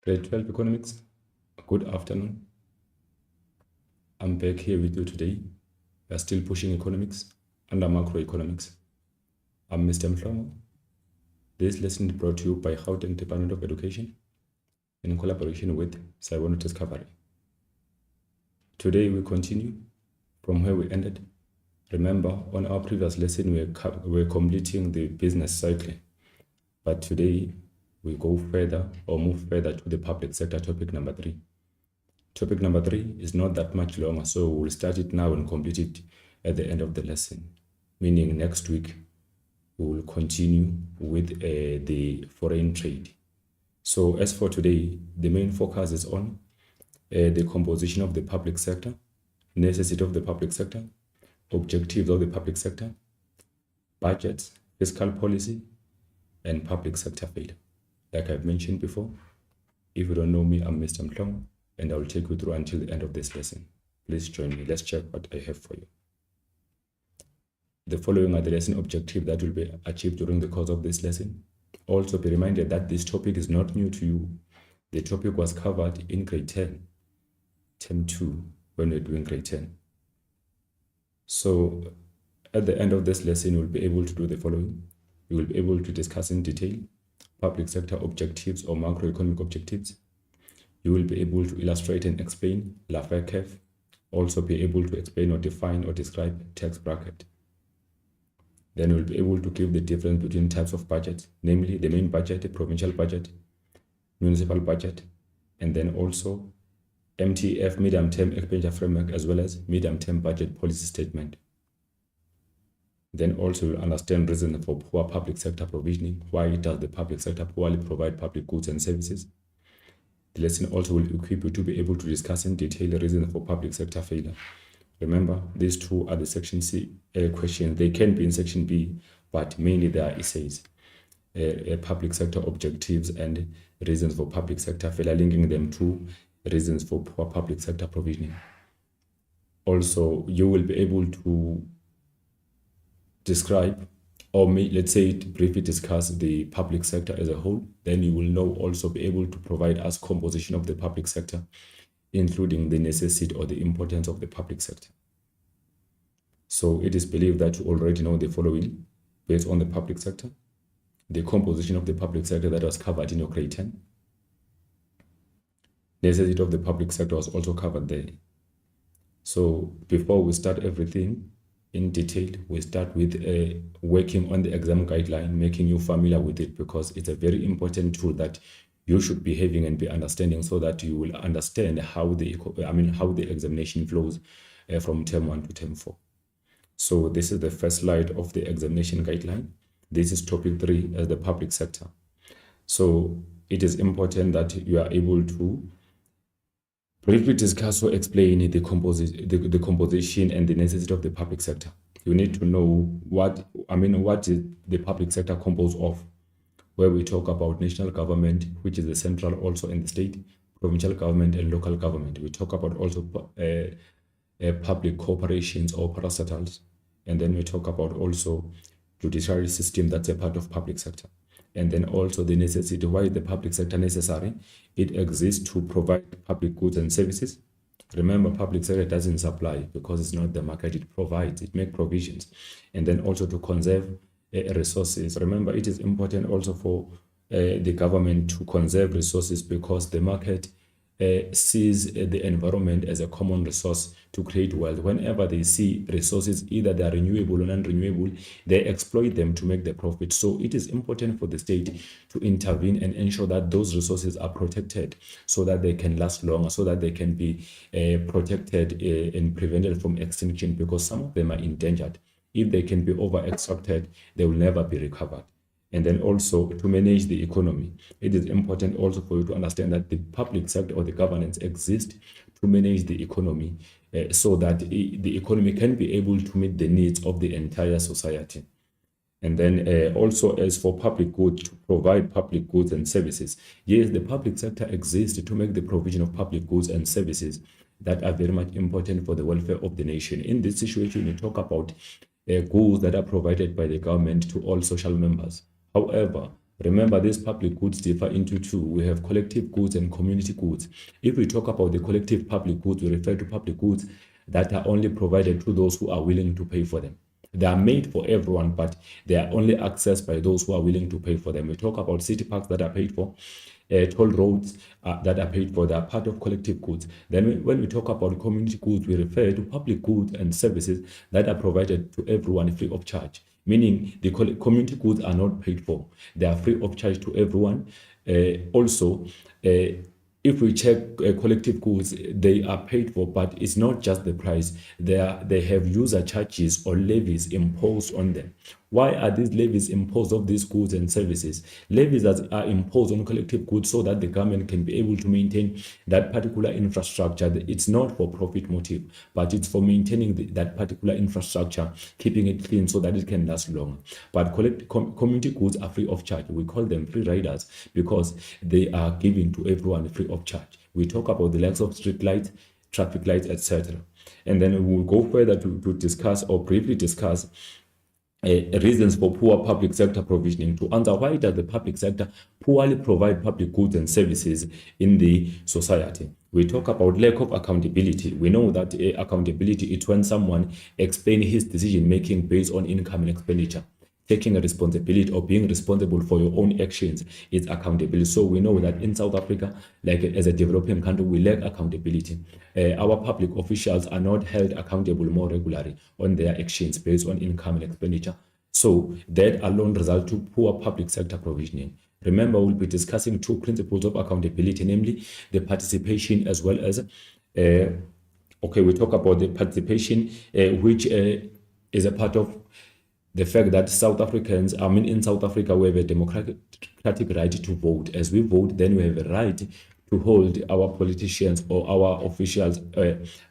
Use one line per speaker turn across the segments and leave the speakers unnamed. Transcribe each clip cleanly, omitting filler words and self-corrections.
Grade 12 Economics, good afternoon. I'm back here with you today. We are still pushing economics under macroeconomics. I'm Mr. Mhlomo. This lesson is brought to you by Gauteng Department of Education in collaboration with Saiwono Discovery. Today we continue from where we ended. Remember, on our previous lesson we're completing the business cycle, but today we go further or move further to the public sector topic number 3. Topic number 3 is not that much longer, so we'll start it now and complete it at the end of the lesson, meaning next week we will continue with the foreign trade. So as for today, the main focus is on the composition of the public sector, necessity of the public sector, objectives of the public sector, budgets, fiscal policy, and public sector failure. Like I've mentioned before, if you don't know me, I'm Mr. Mhlomo, and I will take you through until the end of this lesson. Please join me. Let's check what I have for you. The following are the lesson objectives that will be achieved during the course of this lesson. Also be reminded that this topic is not new to you. The topic was covered in grade 10, term 2, when we're doing grade 10. So at the end of this lesson, you'll be able to do the following. You will be able to discuss in detail public sector objectives or macroeconomic objectives. You will be able to illustrate and explain Lafayette curve. Also be able to explain or define or describe tax bracket. Then you'll be able to give the difference between types of budget, namely the main budget, the provincial budget, municipal budget, and then also MTF, medium-term expenditure framework, as well as medium-term budget policy statement. Then also you'll understand reasons for poor public sector provisioning. Why does the public sector poorly provide public goods and services? The lesson also will equip you to be able to discuss in detail the reasons for public sector failure. Remember, these two are the section C questions. They can be in section B, but mainly they are essays. Public sector objectives and reasons for public sector failure, linking them to reasons for poor public sector provisioning. Also, you will be able to describe, or let's say briefly discuss the public sector as a whole. Then you will now also be able to provide us composition of the public sector, including the necessity or the importance of the public sector. So it is believed that you already know the following based on the public sector. The composition of the public sector that was covered in your grade 10. Necessity of the public sector was also covered there. So before we start everything in detail, we start with working on the exam guideline, making you familiar with it, because it's a very important tool that you should be having and be understanding, so that you will understand how the examination flows from term 1 to term 4. So this is the first slide of the examination guideline. This is topic 3 as the public sector. So it is important that you are able to briefly discuss or explain the composition and the necessity of the public sector. You need to know what is the public sector composed of, where we talk about national government, which is the central also in the state, provincial government and local government. We talk about also public corporations or parastatals, and then we talk about also judiciary system that's a part of public sector. And then also the necessity, why is the public sector necessary? It exists to provide public goods and services. Remember, public sector doesn't supply because it's not the market, it provides, it makes provisions. And then also to conserve resources. Remember, it is important also for the government to conserve resources, because the market sees the environment as a common resource to create wealth. Whenever they see resources, either they are renewable or non-renewable, they exploit them to make the profit. So it is important for the state to intervene and ensure that those resources are protected, so that they can last longer, so that they can be protected and prevented from extinction, because some of them are endangered. If they can be over-extracted, they will never be recovered. And then also to manage the economy. It is important also for you to understand that the public sector or the governance exists to manage the economy, so that the economy can be able to meet the needs of the entire society. And then also as for public goods, to provide public goods and services. Yes, the public sector exists to make the provision of public goods and services that are very much important for the welfare of the nation. In this situation, we talk about goods that are provided by the government to all social members. However, Remember, these public goods differ into two. We have collective goods and community goods. If we talk about the collective public goods, we refer to public goods that are only provided to those who are willing to pay for them. They are made for everyone, but they are only accessed by those who are willing to pay for them. We talk about city parks that are paid for, toll roads that are paid for. They are part of collective goods. Then when we talk about community goods, we refer to public goods and services that are provided to everyone free of charge, meaning the community goods are not paid for. They are free of charge to everyone. Also, if we check collective goods, they are paid for, but it's not just the price. They have user charges or levies imposed on them. Why are these levies imposed on these goods and services? Levies are imposed on collective goods so that the government can be able to maintain that particular infrastructure. It's not for profit motive, but it's for maintaining that particular infrastructure, keeping it clean so that it can last long. But community goods are free of charge. We call them free riders because they are given to everyone free of charge. We talk about the likes of street lights, traffic lights, etc. And then we will go further to discuss or briefly discuss reasons for poor public sector provisioning. To answer why does the public sector poorly provide public goods and services in the society, we talk about lack of accountability. We know that accountability is when someone explains his decision making based on income and expenditure. Taking a responsibility or being responsible for your own actions is accountability. So we know that in South Africa, like as a developing country, we lack accountability. Our public officials are not held accountable more regularly on their actions based on income and expenditure. So that alone results to poor public sector provisioning. Remember, we'll be discussing two principles of accountability, namely the participation as well as, we talk about the participation, which is a part of the fact that in South Africa, we have a democratic right to vote. As we vote, then we have a right to hold our politicians or our officials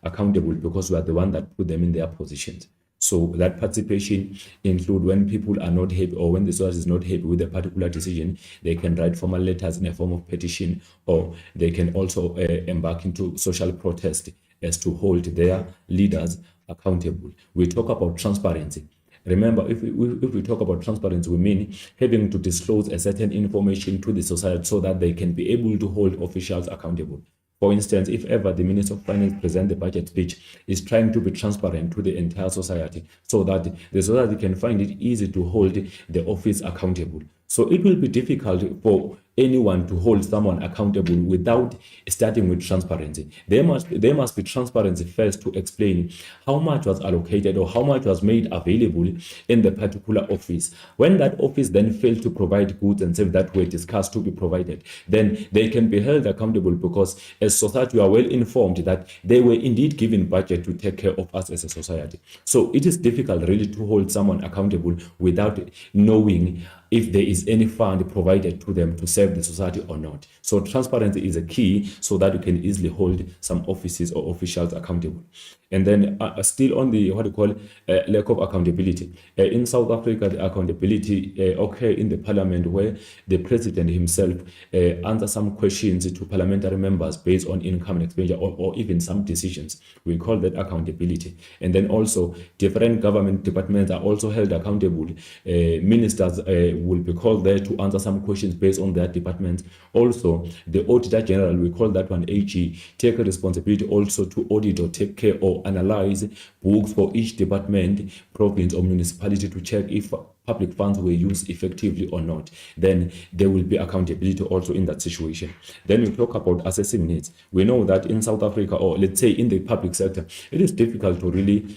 accountable because we are the one that put them in their positions. So that participation include when people are not happy or when the society is not happy with a particular decision, they can write formal letters in a form of petition, or they can also embark into social protest as to hold their leaders accountable. We talk about transparency. Remember, if we talk about transparency, we mean having to disclose a certain information to the society so that they can be able to hold officials accountable. For instance, if ever the Minister of Finance presents the budget speech, is trying to be transparent to the entire society so that the society can find it easy to hold the office accountable. So it will be difficult for anyone to hold someone accountable without starting with transparency. There must be transparency first to explain how much was allocated or how much was made available in the particular office. When that office then failed to provide goods and services that were discussed to be provided, then they can be held accountable because as society we are well informed that they were indeed given budget to take care of us as a society. So it is difficult really to hold someone accountable without knowing if there is any fund provided to them to serve the society or not. So transparency is a key so that you can easily hold some offices or officials accountable. And then still on the lack of accountability. In South Africa, the accountability occur in the parliament where the president himself answers some questions to parliamentary members based on income and expenditure or even some decisions. We call that accountability. And then also different government departments are also held accountable. Ministers will be called there to answer some questions based on their departments. Also, the Auditor General, we call that one AG, take a responsibility also to audit or take care or analyze books for each department, province or municipality to check if public funds were used effectively or not. Then there will be accountability also in that situation. Then we talk about assessing needs. We know that in South Africa, or let's say in the public sector, it is difficult to really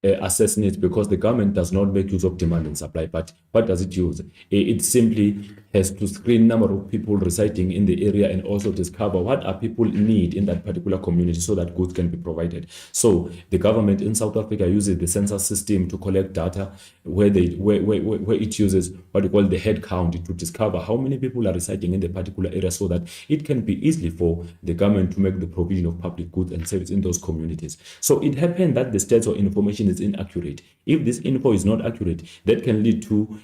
assess needs because the government does not make use of demand and supply. But what does it use? It simply has to screen number of people residing in the area and also discover what are people need in that particular community so that goods can be provided. So the government in South Africa uses the census system to collect data where it uses what we call the head count to discover how many people are residing in the particular area so that it can be easily for the government to make the provision of public goods and services in those communities. So it happened that the stats or information is inaccurate. If this info is not accurate, that can lead to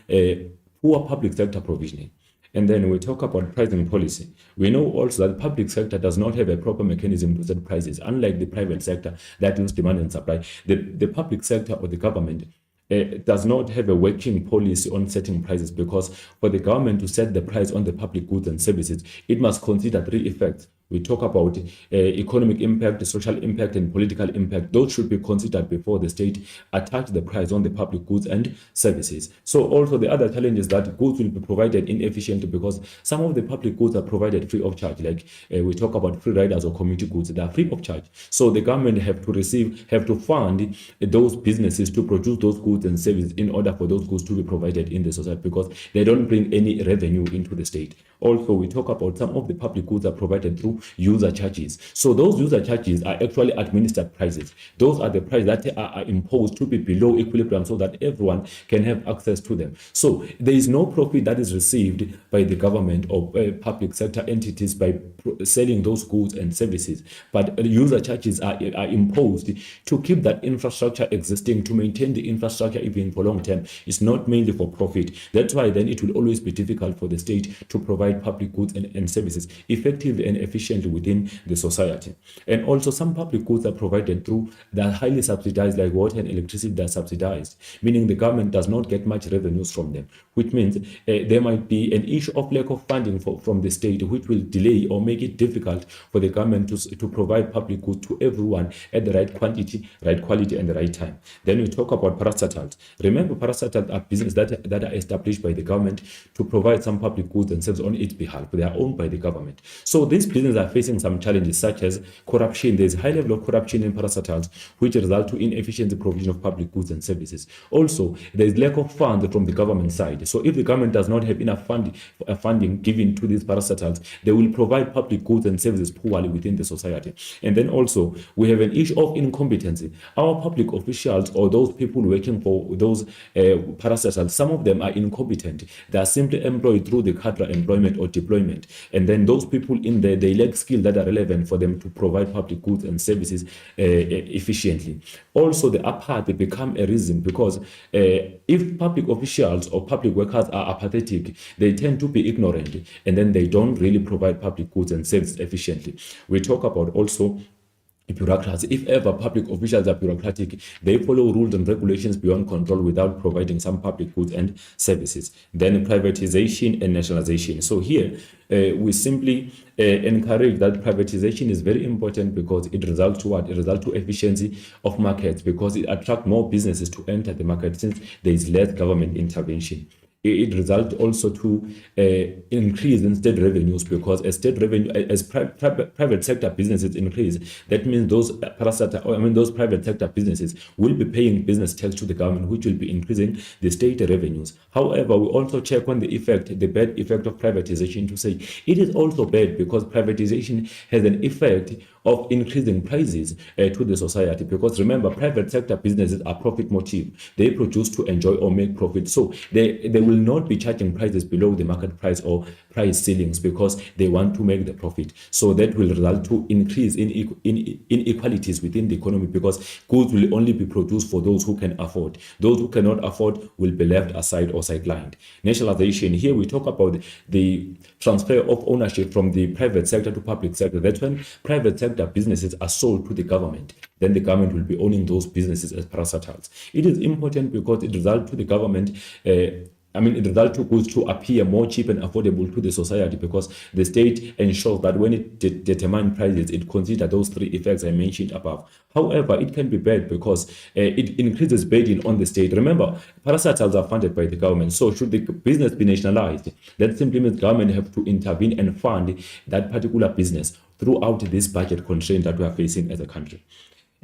poor public sector provisioning. And then we talk about pricing policy. We know also that the public sector does not have a proper mechanism to set prices, unlike the private sector that uses demand and supply. The public sector or the government does not have a working policy on setting prices, because for the government to set the price on the public goods and services, it must consider three effects. We talk about economic impact, social impact, and political impact. Those should be considered before the state attach the price on the public goods and services. So also the other challenge is that goods will be provided inefficiently, because some of the public goods are provided free of charge. Like we talk about free riders or community goods, they are free of charge. So the government have to fund those businesses to produce those goods and services in order for those goods to be provided in the society, because they don't bring any revenue into the state. Also, we talk about some of the public goods are provided through user charges. So those user charges are actually administered prices. Those are the prices that are imposed to be below equilibrium so that everyone can have access to them. So there is no profit that is received by the government or public sector entities by selling those goods and services, but user charges are imposed to keep that infrastructure existing, to maintain the infrastructure even for long term. It's not mainly for profit. That's why then it will always be difficult for the state to provide public goods and services effectively and efficiently within the society. And also some public goods are provided through, they're highly subsidized, like water and electricity, they're subsidized, meaning the government does not get much revenues from them, which means there might be an issue of lack of funding from the state, which will delay or make it difficult for the government to provide public goods to everyone at the right quantity, right quality, and the right time. Then we talk about parastatals. Remember, parastatals are businesses that are established by the government to provide some public goods and services on its behalf. They are owned by the government. So these businesses are facing some challenges such as corruption. There's a high level of corruption in parastatals, which result to inefficient provision of public goods and services. Also, there is lack of funds from the government side. So if the government does not have enough funding given to these parastatals, they will provide public goods and services poorly within the society. And then also, we have an issue of incompetency. Our public officials or those people working for those parastatals, some of them are incompetent. They are simply employed through the cadre employment or deployment. And then those people in there, they lack skills that are relevant for them to provide public goods and services efficiently. Also, the apathy become a reason, because if public officials or public workers are apathetic, they tend to be ignorant, and then they don't really provide public goods and services efficiently. We talk about also bureaucrats. If ever public officials are bureaucratic, they follow rules and regulations beyond control without providing some public goods and services. Then privatization and nationalization. So here we simply encourage that privatization is very important, because it results to what? It results to efficiency of markets, because it attracts more businesses to enter the market since there is less government intervention. It results also to increase in state revenues, because as state revenue, as private sector businesses increase, that means those private sector businesses will be paying business tax to the government, which will be increasing the state revenues. However, we also check on the bad effect of privatization, to say it is also bad, because privatization has an effect of increasing prices to the society, because remember, private sector businesses are profit motive. They produce to enjoy or make profit, so they will not be charging prices below the market price or price ceilings, because they want to make the profit. So that will result to increase in inequalities within the economy, because goods will only be produced for those who can afford. Those who cannot afford will be left aside or sidelined. Nationalization, here we talk about the transfer of ownership from the private sector to public sector. That's when private sector businesses are sold to the government. Then the government will be owning those businesses as parastatals. It is important because it results to the government it results to goods to appear more cheap and affordable to the society, because the state ensures that when it determines prices, it considers those three effects I mentioned above. However, it can be bad because it increases burden on the state. Remember, parastatals are funded by the government. So should the business be nationalized, that simply means government have to intervene and fund that particular business throughout this budget constraint that we are facing as a country.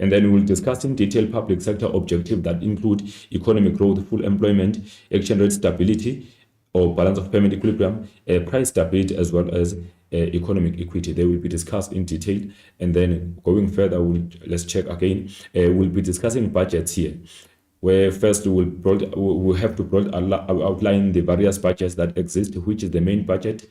And then we will discuss in detail public sector objectives that include economic growth, full employment, exchange rate stability or balance of payment equilibrium, price stability, as well as economic equity. They will be discussed in detail. And then going further, let's check again. We'll be discussing budgets here, where first we'll have to outline the various budgets that exist, which is the main budget,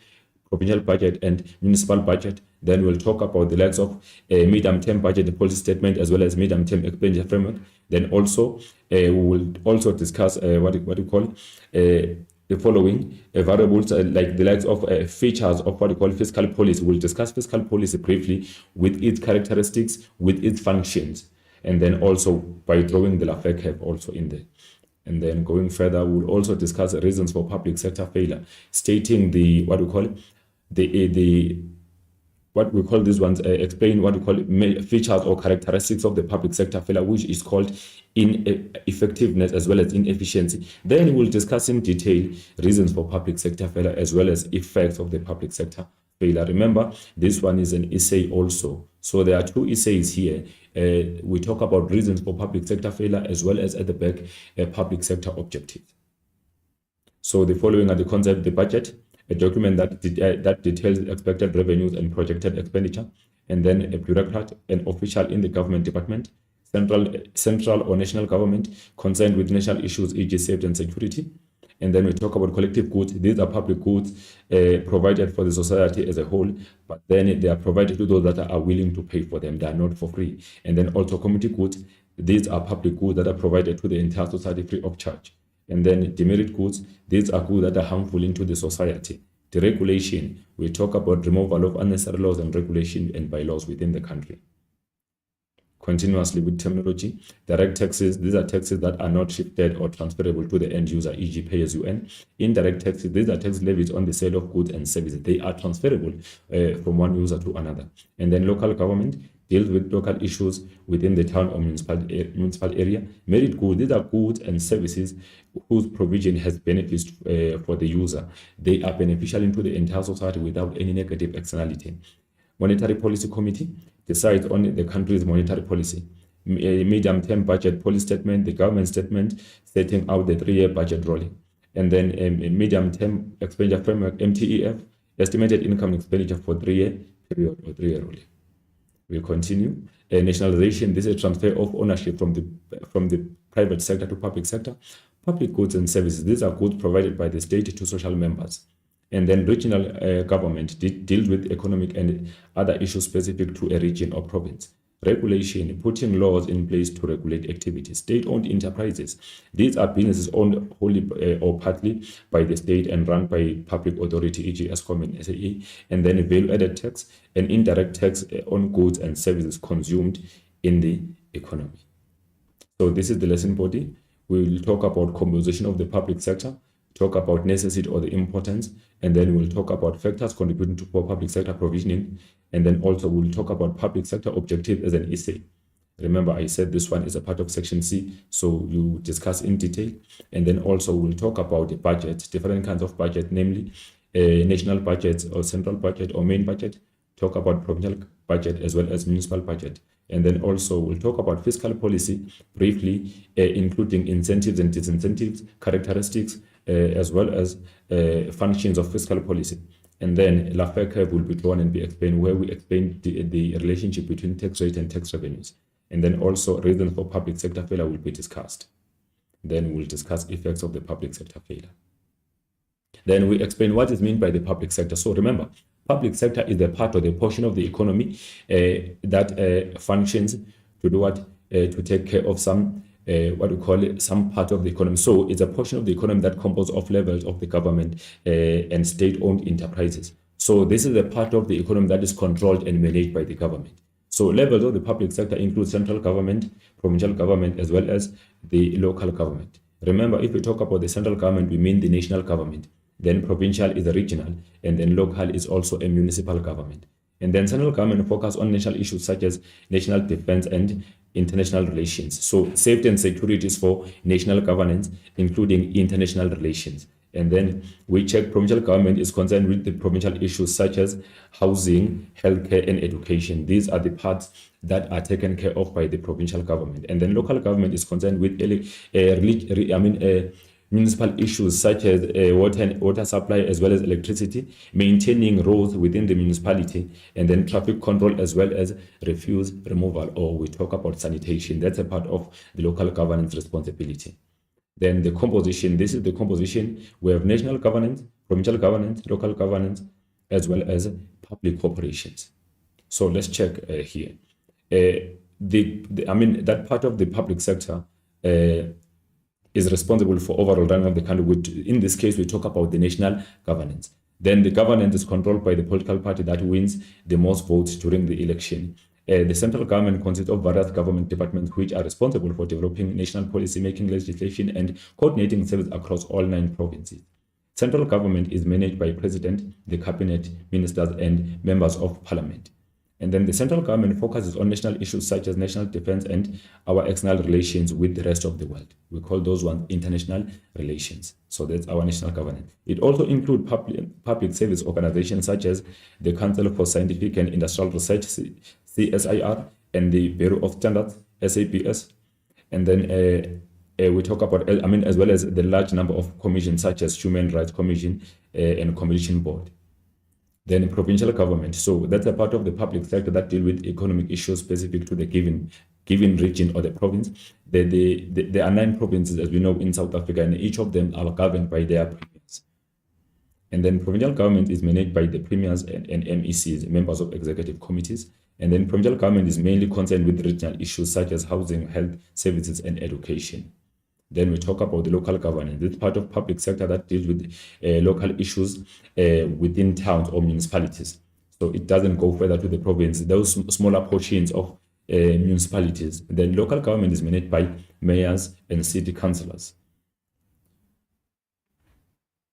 provincial budget, and municipal budget. Then we'll talk about the likes of medium-term budget, the policy statement, as well as medium-term expenditure framework. Then also we will also discuss the following variables, like the likes of features of what we call fiscal policy. We'll discuss fiscal policy briefly with its characteristics, with its functions, and then also by drawing the Lafayette curve also in there. And then going further, we'll also discuss reasons for public sector failure, stating the what we call the what we call these ones, explain what we call features or characteristics of the public sector failure, which is called ineffectiveness as well as inefficiency. Then we'll discuss in detail reasons for public sector failure as well as effects of the public sector failure. Remember, this one is an essay also. So there are two essays here. We talk about reasons for public sector failure as well as at the back, public sector objectives. So the following are the concept, the budget, a document that details expected revenues and projected expenditure, and then a bureaucrat, an official in the government department, central or national government concerned with national issues, e.g. safety and security. And then we talk about collective goods. These are public goods provided for the society as a whole, but then they are provided to those that are willing to pay for them. They are not for free. And then also community goods. These are public goods that are provided to the entire society free of charge. And then demerit goods, these are goods that are harmful into the society. Deregulation, we talk about removal of unnecessary laws and regulation and bylaws within the country. Continuously with terminology, direct taxes, these are taxes that are not shifted or transferable to the end user, e.g. pay as you earn. Indirect taxes, these are tax levies on the sale of goods and services. They are transferable from one user to another. And then local government deals with local issues within the town or municipal area. Merit goods, these are goods and services whose provision has benefits for the user. They are beneficial into the entire society without any negative externality. Monetary Policy Committee decides on the country's monetary policy. A medium-term budget policy statement, the government statement setting out the 3-year budget rolling. And then a medium-term expenditure framework, MTEF, estimated income and expenditure for 3-year period or 3-year rolling. We'll continue. Nationalization, this is a transfer of ownership from the private sector to public sector. Public goods and services, these are goods provided by the state to social members. And then regional government deals with economic and other issues specific to a region or province. Regulation, putting laws in place to regulate activities. State-owned enterprises, these are businesses owned wholly or partly by the state and run by public authority, e.g. ESCOM and SAE. And then a value-added tax, an indirect tax on goods and services consumed in the economy. So this is the lesson body. We will talk about composition of the public sector, talk about necessity or the importance, and then we'll talk about factors contributing to poor public sector provisioning, and then also we'll talk about public sector objective as an essay. Remember, I said this one is a part of section C, so you discuss in detail. And then also we'll talk about the budget, different kinds of budget, namely national budgets or central budget or main budget, talk about provincial budget as well as municipal budget. And then also we'll talk about fiscal policy briefly, including incentives and disincentives, characteristics, as well as functions of fiscal policy. And then Lafayette curve will be drawn and be explained, where we explain the relationship between tax rate and tax revenues. And then also reasons for public sector failure will be discussed. Then we'll discuss effects of the public sector failure. Then we explain what is meant by the public sector. So remember, public sector is the part or the portion of the economy that functions to do what? To take care of some what we call it, some part of the economy. So it's a portion of the economy that composes of levels of the government and state-owned enterprises. So this is a part of the economy that is controlled and managed by the government. So levels of the public sector include central government, provincial government, as well as the local government. Remember, if we talk about the central government, we mean the national government. Then provincial is a regional, and then local is also a municipal government. And then central government focus on national issues such as national defense and international relations. So safety and security is for national governance, including international relations. And then we check provincial government is concerned with the provincial issues such as housing, healthcare, and education. These are the parts that are taken care of by the provincial government. And then local government is concerned with municipal issues such as water supply as well as electricity, maintaining roads within the municipality, and then traffic control as well as refuse removal, or we talk about sanitation. That's a part of the local governance responsibility. Then the composition, this is the composition. We have national governance, provincial governance, local governance, as well as public corporations. So let's check here. That part of the public sector is responsible for overall running of the country. In this case, we talk about the national governance. Then the governance is controlled by the political party that wins the most votes during the election. The central government consists of various government departments which are responsible for developing national policy, making legislation, and coordinating service across all 9 provinces. Central government is managed by President, the Cabinet, ministers, and members of Parliament. And then the central government focuses on national issues such as national defense and our external relations with the rest of the world. We call those ones international relations. So that's our national government. It also includes public service organizations such as the Council for Scientific and Industrial Research, CSIR, and the Bureau of Standards, SAPS. And then we talk about, as well as the large number of commissions such as Human Rights Commission and Commission Board. Then provincial government. So that's a part of the public sector that deal with economic issues specific to the given region or the province. There are 9 provinces, as we know, in South Africa, and each of them are governed by their premiers. And then provincial government is managed by the premiers and MECs, members of executive committees. And then provincial government is mainly concerned with regional issues such as housing, health, services, and education. Then we talk about the local governance. This part of public sector that deals with local issues within towns or municipalities. So it doesn't go further to the province. Those smaller portions of municipalities. Then local government is managed by mayors and city councillors.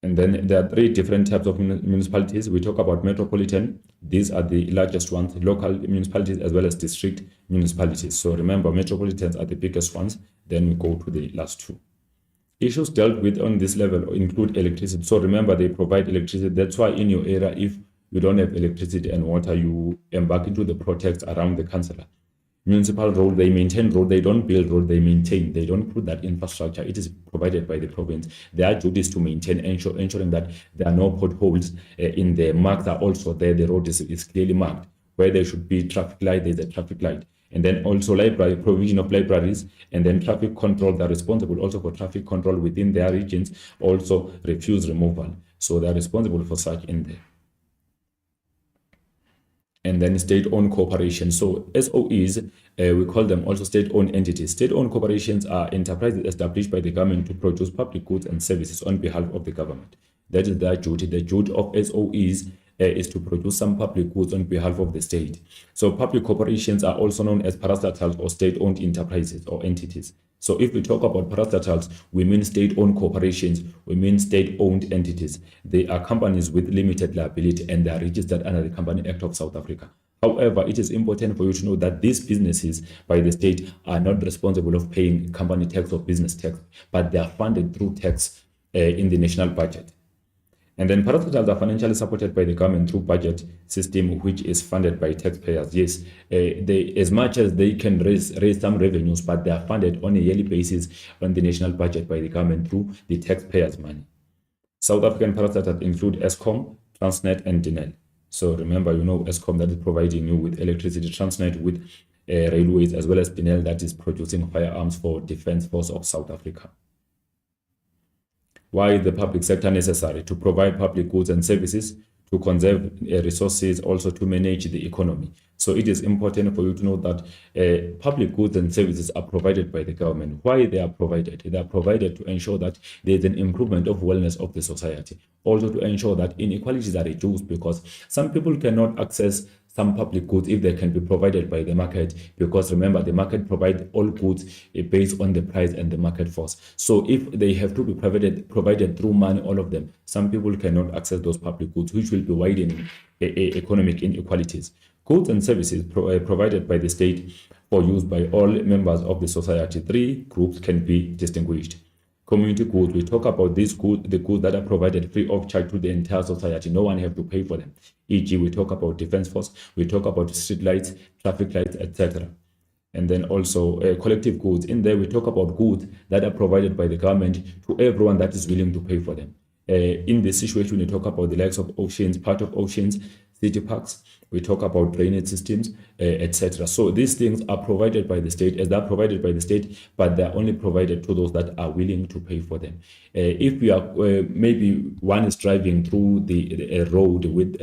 And then there are 3 different types of municipalities. We talk about metropolitan. These are the largest ones, local municipalities as well as district municipalities. So remember, metropolitans are the biggest ones. Then we go to the last 2. Issues dealt with on this level include electricity. So remember, they provide electricity. That's why in your area, if you don't have electricity and water, you embark into the protests around the councillor. Municipal road, they maintain road, they don't build road, they maintain, they don't put that infrastructure. It is provided by the province. Their duty is to maintain, ensuring that there are no potholes in the marks are also there. The road is clearly marked. Where there should be traffic light, there's a traffic light. And then also library, provision of libraries, and then traffic control. They're responsible also for traffic control within their regions, also refuse removal. So they're responsible for such in there. And then state-owned corporations. So SOEs, we call them also state-owned entities. State-owned corporations are enterprises established by the government to produce public goods and services on behalf of the government. That is their duty. The duty of SOEs is to produce some public goods on behalf of the state. So public corporations are also known as parastatals or state-owned enterprises or entities. So if we talk about parastatals, we mean state-owned corporations, we mean state-owned entities. They are companies with limited liability and they are registered under the Company Act of South Africa. However, it is important for you to know that these businesses by the state are not responsible of paying company tax or business tax, but they are funded through tax in the national budget. And then parastatals are financially supported by the government through budget system, which is funded by taxpayers. Yes, as much as they can raise some revenues, but they are funded on a yearly basis on the national budget by the government through the taxpayers' money. South African parastatals include Eskom, Transnet, and Denel. So remember, you know Eskom that is providing you with electricity, Transnet with railways, as well as Denel that is producing firearms for Defence Force of South Africa. Why is the public sector necessary? To provide public goods and services, to conserve resources, also to manage the economy. So it is important for you to know that public goods and services are provided by the government. Why they are provided? They are provided to ensure that there is an improvement of wellness of the society. Also to ensure that inequalities are reduced, because some people cannot access some public goods if they can be provided by the market, because remember, the market provides all goods based on the price and the market force. So if they have to be provided through money, all of them, some people cannot access those public goods, which will be widening economic inequalities. Goods and services provided by the state for use by all members of the society. 3 groups can be distinguished. Community goods, we talk about these goods, the goods that are provided free of charge to the entire society. No one have to pay for them. E.g., we talk about Defence Force, we talk about street lights, traffic lights, etc. And then also collective goods. In there, we talk about goods that are provided by the government to everyone that is willing to pay for them. In this situation, we talk about the likes of oceans, part of oceans, city parks, we talk about drainage systems, etc. So these things are provided by the state, as they are provided by the state, but they are only provided to those that are willing to pay for them. If we are maybe one is driving through the road with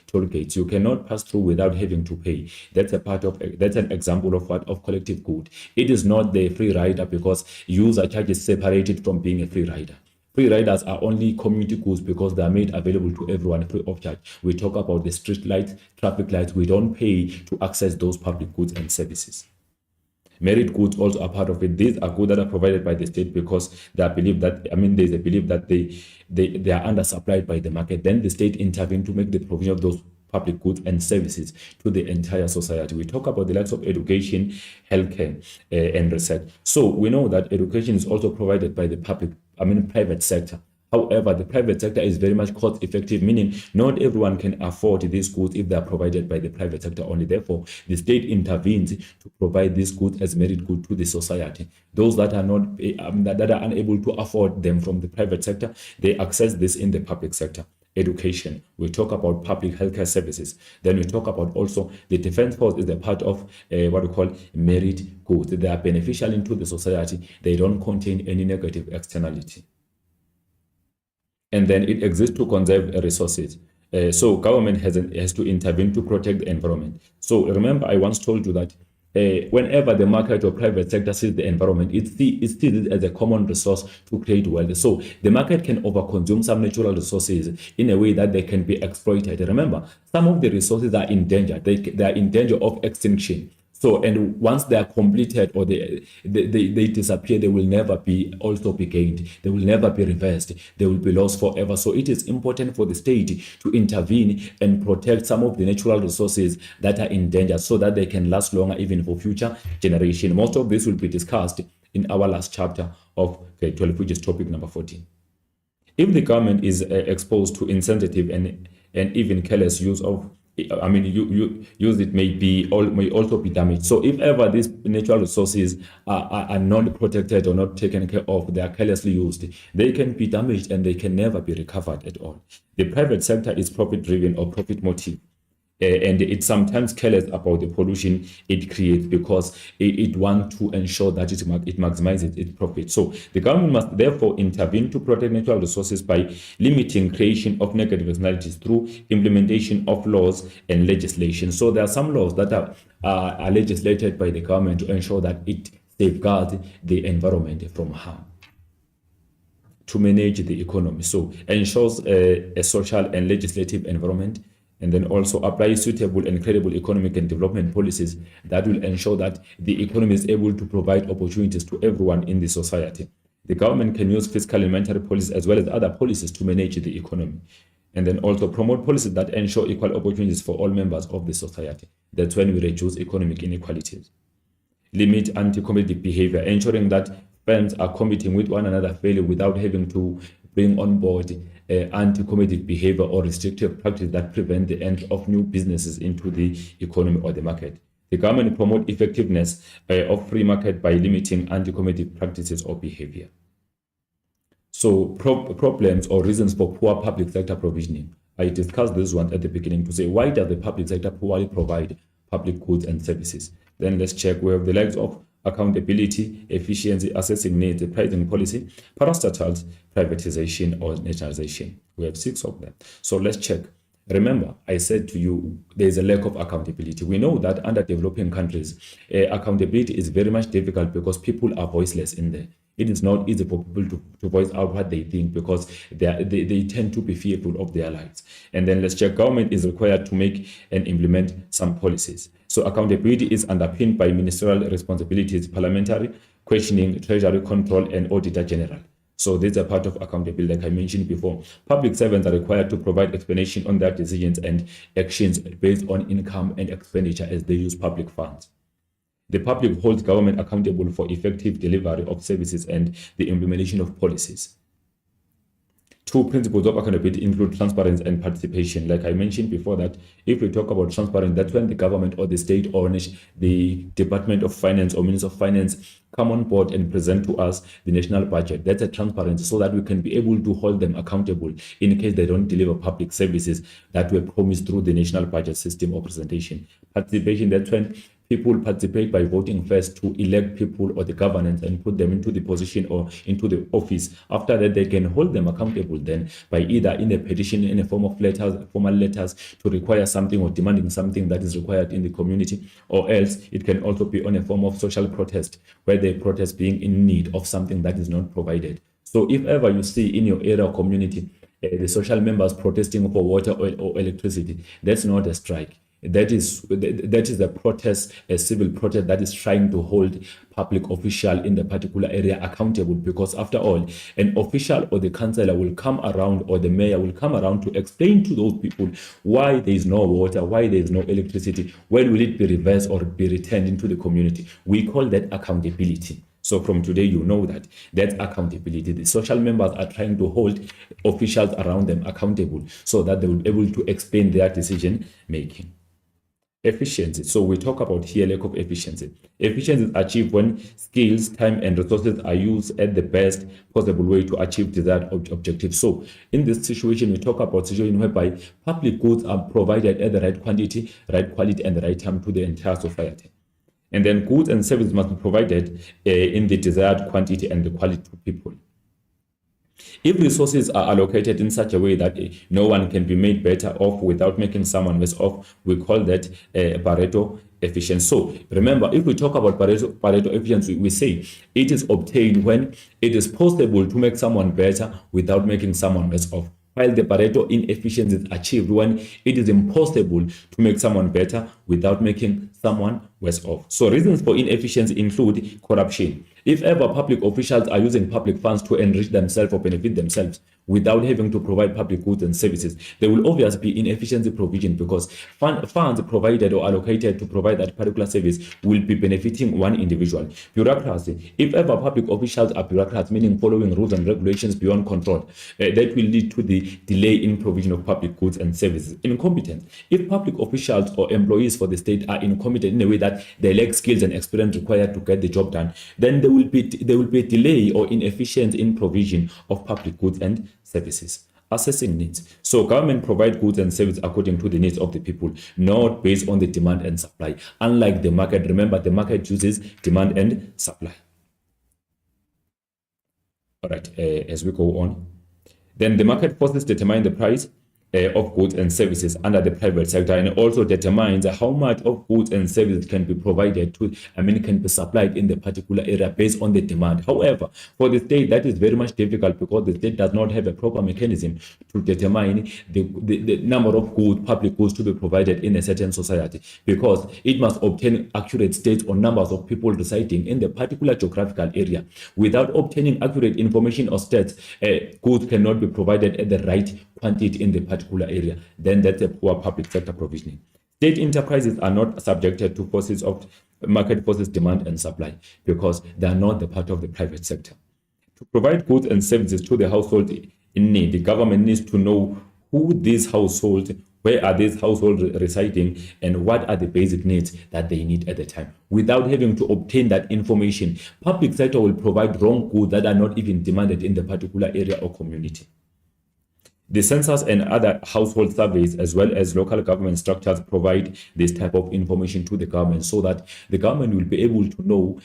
toll gates, you cannot pass through without having to pay. That's a part of that's an example of what of collective good. It is not the free rider, because user charge is separated from being a free rider. Free riders are only community goods because they are made available to everyone free of charge. We talk about the street lights, traffic lights. We don't pay to access those public goods and services. Merit goods also are part of it. These are goods that are provided by the state because they are believed that, there's a belief that they are undersupplied by the market. Then the state intervene to make the provision of those public goods and services to the entire society. We talk about the likes of education, healthcare, and research. So we know that education is also provided by the private sector. However, the private sector is very much cost effective, meaning not everyone can afford these goods if they are provided by the private sector only. Therefore, the state intervenes to provide these goods as merit good to the society. Those that are not that are unable to afford them from the private sector, they access this in the public sector. Education, we talk about public healthcare services. Then we talk about also the defense force is a part of what we call merit goods. They are beneficial into the society. They don't contain any negative externality. And then it exists to conserve resources. So government has to intervene to protect the environment. So remember, I once told you that whenever the market or private sector sees the environment, it sees it as a common resource to create wealth. So the market can overconsume some natural resources in a way that they can be exploited. Remember, some of the resources are in danger. They are in danger of extinction. So, and once they are completed or they disappear, they will never be also be gained. They will never be reversed. They will be lost forever. So it is important for the state to intervene and protect some of the natural resources that are in danger so that they can last longer even for future generation. Most of this will be discussed in our last chapter of grade 12, which is topic number 14. If the government is exposed to insensitive and even careless use of use it may also be damaged. So if ever these natural resources are not protected or not taken care of, they are carelessly used, they can be damaged and they can never be recovered at all. The private sector is profit driven or profit motive. And it's sometimes careless about the pollution it creates because it wants to ensure that it maximizes its profit. So the government must therefore intervene to protect natural resources by limiting creation of negative externalities through implementation of laws and legislation. So there are some laws that are legislated by the government to ensure that it safeguards the environment from harm, to manage the economy. So ensures a social and legislative environment, and then also apply suitable and credible economic and development policies that will ensure that the economy is able to provide opportunities to everyone in the society. The government can use fiscal and monetary policies as well as other policies to manage the economy. And then also promote policies that ensure equal opportunities for all members of the society. That's when we reduce economic inequalities. Limit anti-competitive behavior, ensuring that firms are competing with one another fairly without having to bring on board anti-competitive behavior or restrictive practice that prevent the entry of new businesses into the economy or the market. The government promote effectiveness of free market by limiting anti-competitive practices or behavior. So problems or reasons for poor public sector provisioning. I discussed this one at the beginning to say, why does the public sector poorly provide public goods and services? Then let's check. We have the likes of accountability, efficiency, assessing needs, pricing policy, parastatals, privatization, or nationalization. We have 6 of them. So let's check. Remember, I said to you, there is a lack of accountability. We know that under developing countries, accountability is very much difficult because people are voiceless in there. It is not easy for people to voice out what they think because they tend to be fearful of their lives. And then let's check. Government is required to make and implement some policies. So accountability is underpinned by ministerial responsibilities, parliamentary questioning, treasury control, and auditor general. So these are part of accountability, like I mentioned before. Public servants are required to provide explanation on their decisions and actions based on income and expenditure as they use public funds. The public holds government accountable for effective delivery of services and the implementation of policies. 2 principles of accountability include transparency and participation. Like I mentioned before, that if we talk about transparency, that's when the government or the state or the Department of Finance or Minister of Finance come on board and present to us the national budget. That's a transparency so that we can be able to hold them accountable in case they don't deliver public services that were promised through the national budget system or presentation. Participation, that's when people participate by voting first to elect people or the governance and put them into the position or into the office. After that, they can hold them accountable then by either in a petition, in a form of letters, formal letters to require something or demanding something that is required in the community, or else it can also be on a form of social protest where they protest being in need of something that is not provided. So if ever you see in your area or community the social members protesting for water, oil, or electricity, that's not a strike. That is a protest, a civil protest that is trying to hold public official in the particular area accountable, because after all, an official or the councillor will come around, or the mayor will come around to explain to those people why there is no water, why there is no electricity, when will it be reversed or be returned into the community. We call that accountability. So from today, you know that that's accountability. The social members are trying to hold officials around them accountable so that they will be able to explain their decision making. Efficiency. So we talk about here lack of efficiency. Efficiency is achieved when skills, time, and resources are used at the best possible way to achieve desired objectives. So in this situation, we talk about situation whereby public goods are provided at the right quantity, right quality, and the right time to the entire society. And then goods and services must be provided in the desired quantity and the quality to people. If resources are allocated in such a way that no one can be made better off without making someone worse off, we call that Pareto efficiency. So remember, if we talk about Pareto efficiency, we say it is obtained when it is possible to make someone better without making someone worse off, while the Pareto inefficiency is achieved when it is impossible to make someone better without making someone worse off. So reasons for inefficiency include corruption. If ever public officials are using public funds to enrich themselves or benefit themselves without having to provide public goods and services, there will obviously be inefficiency provision, because funds provided or allocated to provide that particular service will be benefiting one individual. Bureaucracy. If ever public officials are bureaucrats, meaning following rules and regulations beyond control, that will lead to the delay in provision of public goods and services. Incompetence. If public officials or employees for the state are incompetent in a way that they lack skills and experience required to get the job done, then there will be a delay or inefficiency in provision of public goods and services. Assessing needs. So government provide goods and services according to the needs of the people, not based on the demand and supply. Unlike the market, remember the market uses demand and supply. All right, as we go on, then the market forces determine the price of goods and services under the private sector, and also determines how much of goods and services can be provided to, can be supplied in the particular area based on the demand. However, for the state, that is very much difficult, because the state does not have a proper mechanism to determine the number of goods, public goods to be provided in a certain society, because it must obtain accurate stats on numbers of people residing in the particular geographical area. Without obtaining accurate information or stats, goods cannot be provided at the right quantity in the particular area. Then that's a poor public sector provisioning. State enterprises are not subjected to forces of market forces, demand and supply, because they are not the part of the private sector. To provide goods and services to the household in need, the government needs to know who these households, where are these households residing, and what are the basic needs that they need at the time. Without having to obtain that information, public sector will provide wrong goods that are not even demanded in the particular area or community. The census and other household surveys, as well as local government structures, provide this type of information to the government, so that the government will be able to know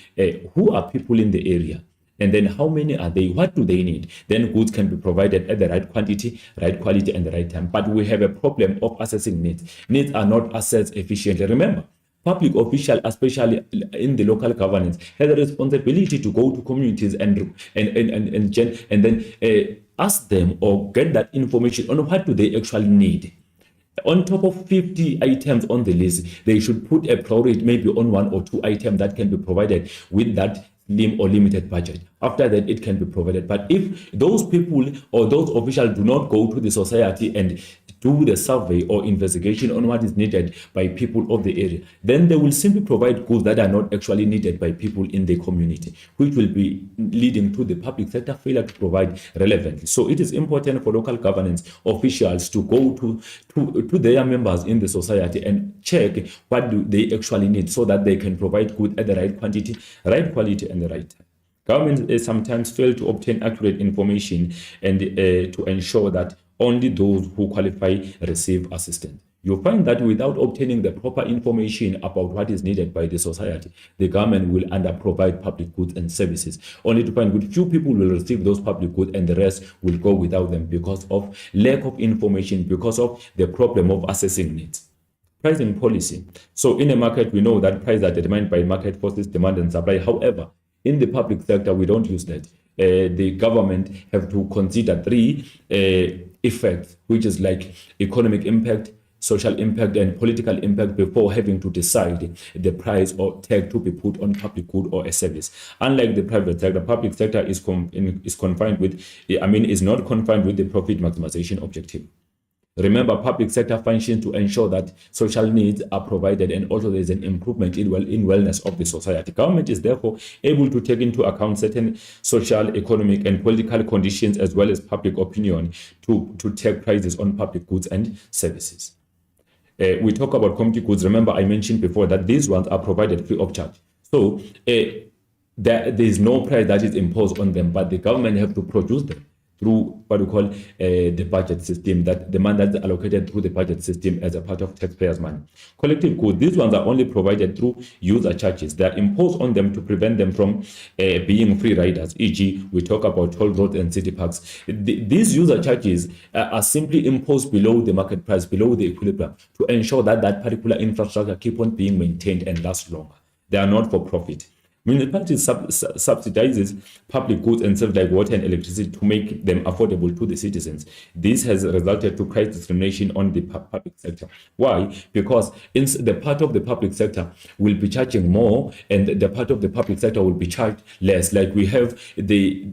who are people in the area, and then how many are they, what do they need. Then goods can be provided at the right quantity, right quality, and the right time. But we have a problem of assessing needs. Needs are not assessed efficiently. Remember, public official, especially in the local governance, has a responsibility to go to communities and then ask them or get that information on what do they actually need. On top of 50 items on the list, they should put a priority maybe on 1 or 2 items that can be provided with that slim or limited budget. After that, it can be provided. But if those people or those officials do not go to the society and do the survey or investigation on what is needed by people of the area, then they will simply provide goods that are not actually needed by people in the community, which will be leading to the public sector failure to provide relevantly. So it is important for local governance officials to go to their members in the society and check what do they actually need, so that they can provide goods at the right quantity, right quality, and the right time. Governments sometimes fail to obtain accurate information and to ensure that only those who qualify receive assistance. You'll find that without obtaining the proper information about what is needed by the society, the government will underprovide public goods and services, only to find good few people will receive those public goods and the rest will go without them because of lack of information, because of the problem of assessing needs. Pricing policy. So in a market, we know that prices are determined by market forces, demand and supply. However, in the public sector, we don't use that. the government have to consider three effects, which is like economic impact, social impact, and political impact before having to decide the price or tag to be put on public good or a service. Unlike the private sector, public sector is confined with, is not confined with the profit maximization objective. Remember, public sector functions to ensure that social needs are provided and also there is an improvement in wellness of the society. Government is therefore able to take into account certain social, economic, and political conditions as well as public opinion to take prices on public goods and services. We talk about commodity goods. Remember, I mentioned before that these ones are provided free of charge. So there is no price that is imposed on them, but the government have to produce them through what we call the budget system, that the money that's allocated through the budget system as a part of taxpayers' money. Collective goods, these ones are only provided through user charges. They are imposed on them to prevent them from being free riders, e.g. we talk about toll roads and city parks. These user charges are simply imposed below the market price, below the equilibrium, to ensure that that particular infrastructure keep on being maintained and last longer. They are not for profit. Municipality subsidizes public goods and services like water and electricity to make them affordable to the citizens. This has resulted to price discrimination on the public sector. Why? Because the part of the public sector will be charging more and the part of the public sector will be charged less. Like we have, they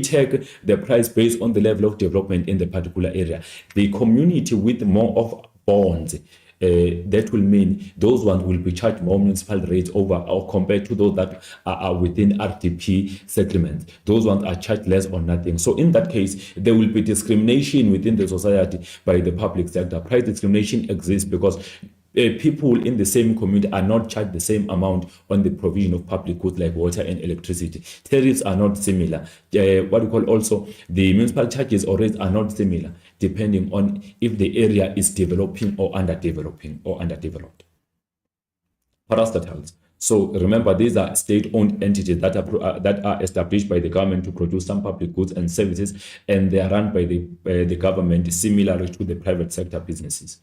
take the price based on the level of development in the particular area. The community with more of bonds, that will mean those ones will be charged more municipal rates over or compared to those that are within RTP settlements. Those ones are charged less or nothing. So in that case, there will be discrimination within the society by the public sector. Price discrimination exists because people in the same community are not charged the same amount on the provision of public goods like water and electricity. Tariffs are not similar. What we call also the municipal charges or rates are not similar, depending on if the area is developing or underdeveloped. Parastatals. So remember, these are state-owned entities that are established by the government to produce some public goods and services, and they are run by the government, similarly to the private sector businesses.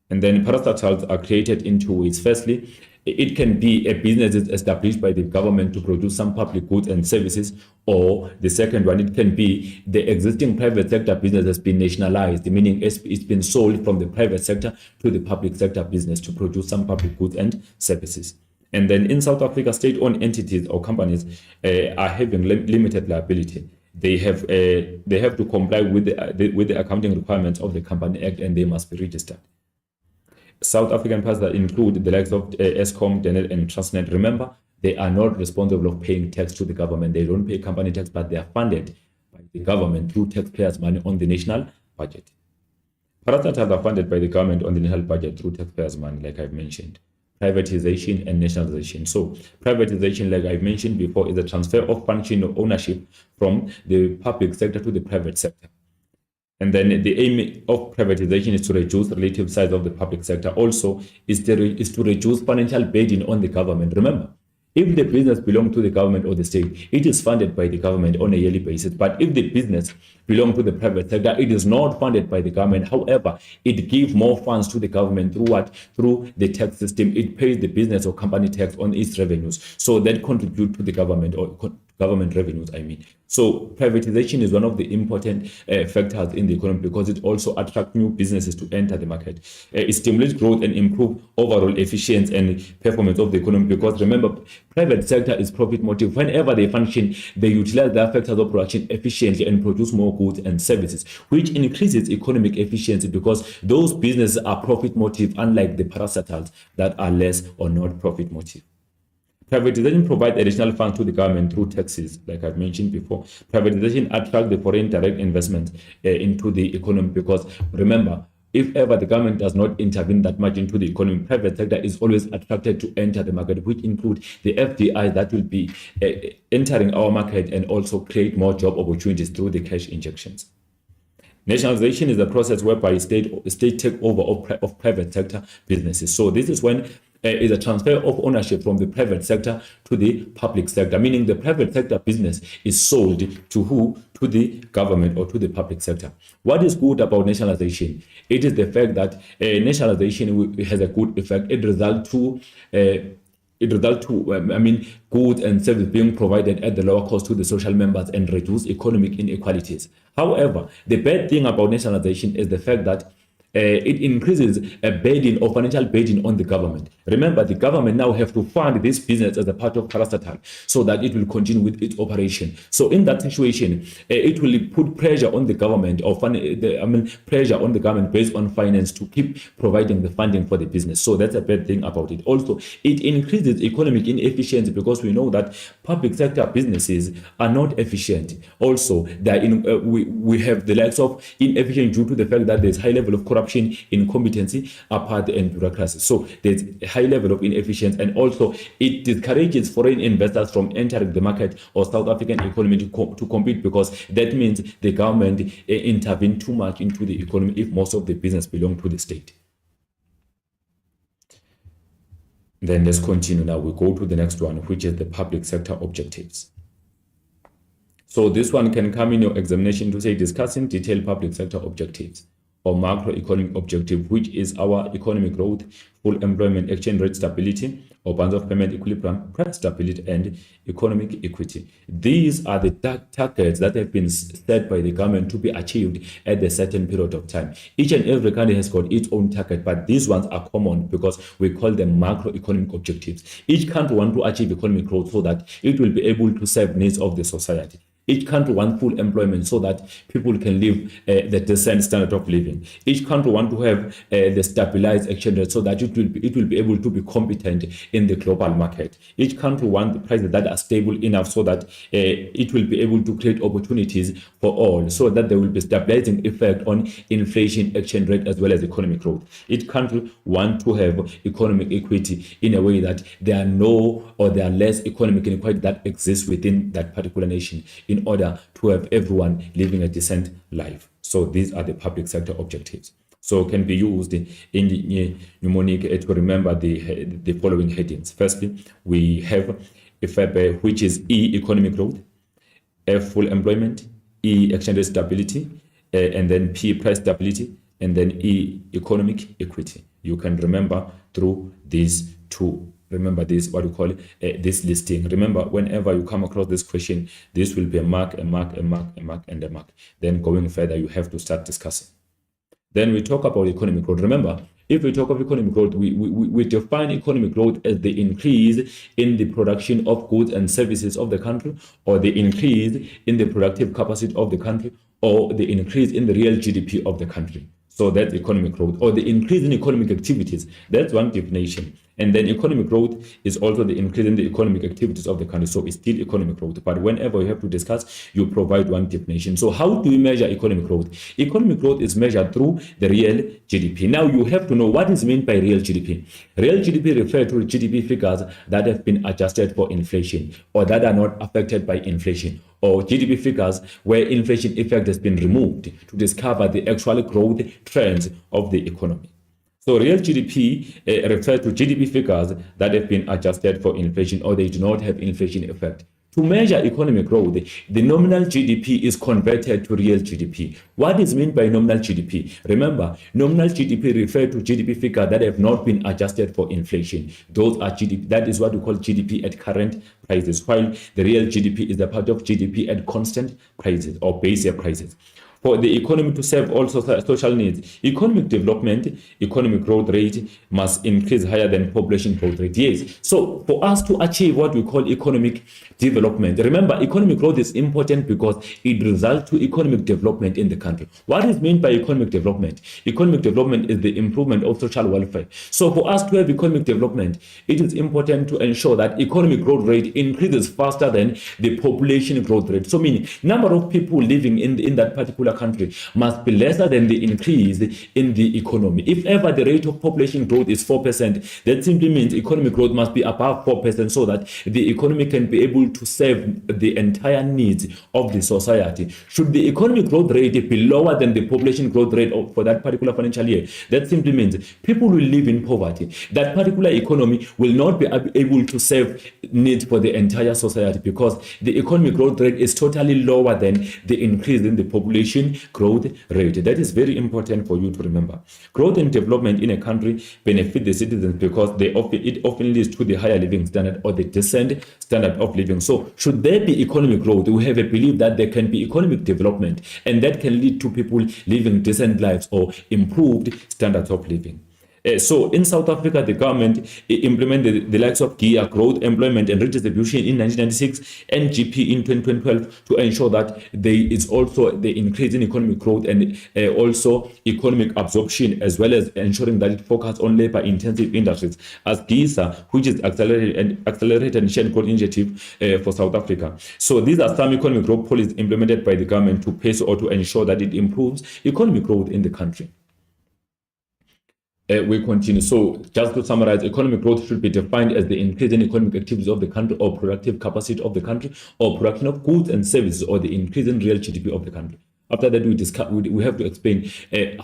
And then parastatals are created in two ways. Firstly, it can be a business established by the government to produce some public goods and services, or the second one, it can be the existing private sector business has been nationalized, meaning it's been sold from the private sector to the public sector business to produce some public goods and services. And then in South Africa, state-owned entities or companies are having limited liability. They have to comply with the accounting requirements of the Company Act, and they must be registered. South African parts that include the likes of Eskom, Denel, and Transnet. Remember, they are not responsible of paying tax to the government. They don't pay company tax, but they are funded by the government through taxpayers' money on the national budget. Parastatals are funded by the government on the national budget through taxpayers' money, like I've mentioned. Privatization and nationalization. So privatization, like I've mentioned before, is a transfer of function of ownership from the public sector to the private sector. And then the aim of privatization is to reduce relative size of the public sector. Also, is to reduce financial burden on the government. Remember, if the business belongs to the government or the state, it is funded by the government on a yearly basis. But if the business belongs to the private sector, it is not funded by the government. However, it gives more funds to the government through what? Through the tax system. It pays the business or company tax on its revenues. So that contributes to the government or government revenues, I mean. So privatization is one of the important factors in the economy because it also attracts new businesses to enter the market. It stimulates growth and improve overall efficiency and performance of the economy because remember, private sector is profit motive. Whenever they function, they utilize their factors of production efficiently and produce more goods and services, which increases economic efficiency because those businesses are profit motive, unlike the parastatals that are less or not profit motive. Privatization provides additional funds to the government through taxes, like I've mentioned before. Privatization attracts the foreign direct investment into the economy because remember, if ever the government does not intervene that much into the economy, private sector is always attracted to enter the market, which include the FDI that will be entering our market and also create more job opportunities through the cash injections. Nationalization is a process whereby state take over of private sector businesses. So this is when is a transfer of ownership from the private sector to the public sector, meaning the private sector business is sold to who? To the government or to the public sector. What is good about nationalization? It is the fact that nationalization has a good effect. It results to it results to, goods and services being provided at the lower cost to the social members and reduce economic inequalities. However, the bad thing about nationalization is the fact that it increases a burden or financial burden on the government. Remember, the government now have to fund this business as a part of parastatal so that it will continue with its operation. So in that situation, it will put pressure on the government or pressure on the government based on finance to keep providing the funding for the business. So that's a bad thing about it. Also, it increases economic inefficiency because we know that public sector businesses are not efficient. Also, we have the likes of inefficient due to the fact that there's high level of corruption, incompetency, apathy, and bureaucracy. So there's a high level of inefficiency, and also it discourages foreign investors from entering the market or South African economy to compete, because that means the government intervene too much into the economy if most of the business belong to the state. Then let's continue. Now we go to the next one, which is the public sector objectives. So this one can come in your examination to say discussing detailed public sector objectives or macroeconomic objective, which is our economic growth, full employment, exchange rate stability, or balance of payment equilibrium, price stability, and economic equity. These are the targets that have been set by the government to be achieved at a certain period of time. Each and every country has got its own target, but these ones are common because we call them macroeconomic objectives. Each country wants to achieve economic growth so that it will be able to serve needs of the society. Each country wants full employment so that people can live the decent standard of living. Each country wants to have the stabilized exchange rate so that it will be able to be competent in the global market. Each country wants the prices that are stable enough so that it will be able to create opportunities for all, so that there will be stabilizing effect on inflation, exchange rate, as well as economic growth. Each country wants to have economic equity in a way that there are less economic inequality that exists within that particular nation, in order to have everyone living a decent life. So these are the public sector objectives. So can be used in the mnemonic to remember the following headings. Firstly, we have FEB, which is E, economic growth, F, full employment, E, exchange rate stability, and then P, price stability, and then E, economic equity. You can remember through these two. Remember this, what we call it, this listing. Remember, whenever you come across this question, this will be a mark, a mark, a mark, a mark, and a mark. Then going further, you have to start discussing. Then we talk about economic growth. Remember, if we talk of economic growth, we define economic growth as the increase in the production of goods and services of the country, or the increase in the productive capacity of the country, or the increase in the real GDP of the country. So that's economic growth, or the increase in economic activities. That's one definition. And then economic growth is also the increase in the economic activities of the country. So it's still economic growth. But whenever you have to discuss, you provide one definition. So how do we measure economic growth? Economic growth is measured through the real GDP. Now you have to know what is meant by real GDP. Real GDP refers to GDP figures that have been adjusted for inflation, or that are not affected by inflation, or GDP figures where inflation effect has been removed to discover the actual growth trends of the economy. So real GDP refers to GDP figures that have been adjusted for inflation, or they do not have inflation effect. To measure economic growth, the nominal GDP is converted to real GDP. What is meant by nominal GDP? Remember, nominal GDP refers to GDP figures that have not been adjusted for inflation. Those are GDP. That is what we call GDP at current prices, while the real GDP is a part of GDP at constant prices or base year prices. For the economy to serve also social needs, economic development, economic growth rate must increase higher than population growth rate. Yes. So for us to achieve what we call economic development, remember, economic growth is important because it results to economic development in the country. What is meant by economic development? Economic development is the improvement of social welfare. So for us to have economic development, it is important to ensure that economic growth rate increases faster than the population growth rate. So meaning number of people living in that particular country must be lesser than the increase in the economy. If ever the rate of population growth is 4%, that simply means economic growth must be above 4% so that the economy can be able to serve the entire needs of the society. Should the economic growth rate be lower than the population growth rate for that particular financial year, that simply means people will live in poverty. That particular economy will not be able to serve needs for the entire society because the economic growth rate is totally lower than the increase in the population distribution, growth rate. That is very important for you to remember. Growth and development in a country benefit the citizens because it often leads to the higher living standard or the decent standard of living. So should there be economic growth, we have a belief that there can be economic development, and that can lead to people living decent lives or improved standards of living. So in South Africa, the government implemented the likes of GEA, growth, employment, and redistribution in 1996, and GP in 2012 to ensure that there is also the increase in economic growth and also economic absorption, as well as ensuring that it focuses on labor-intensive industries, as GESA, which is Accelerated and Shared Growth Initiative for South Africa. So these are some economic growth policies implemented by the government to pace or to ensure that it improves economic growth in the country. We continue. So just to summarize, economic growth should be defined as the increase in economic activities of the country or productive capacity of the country or production of goods and services or the increase in real GDP of the country. After that, we have to explain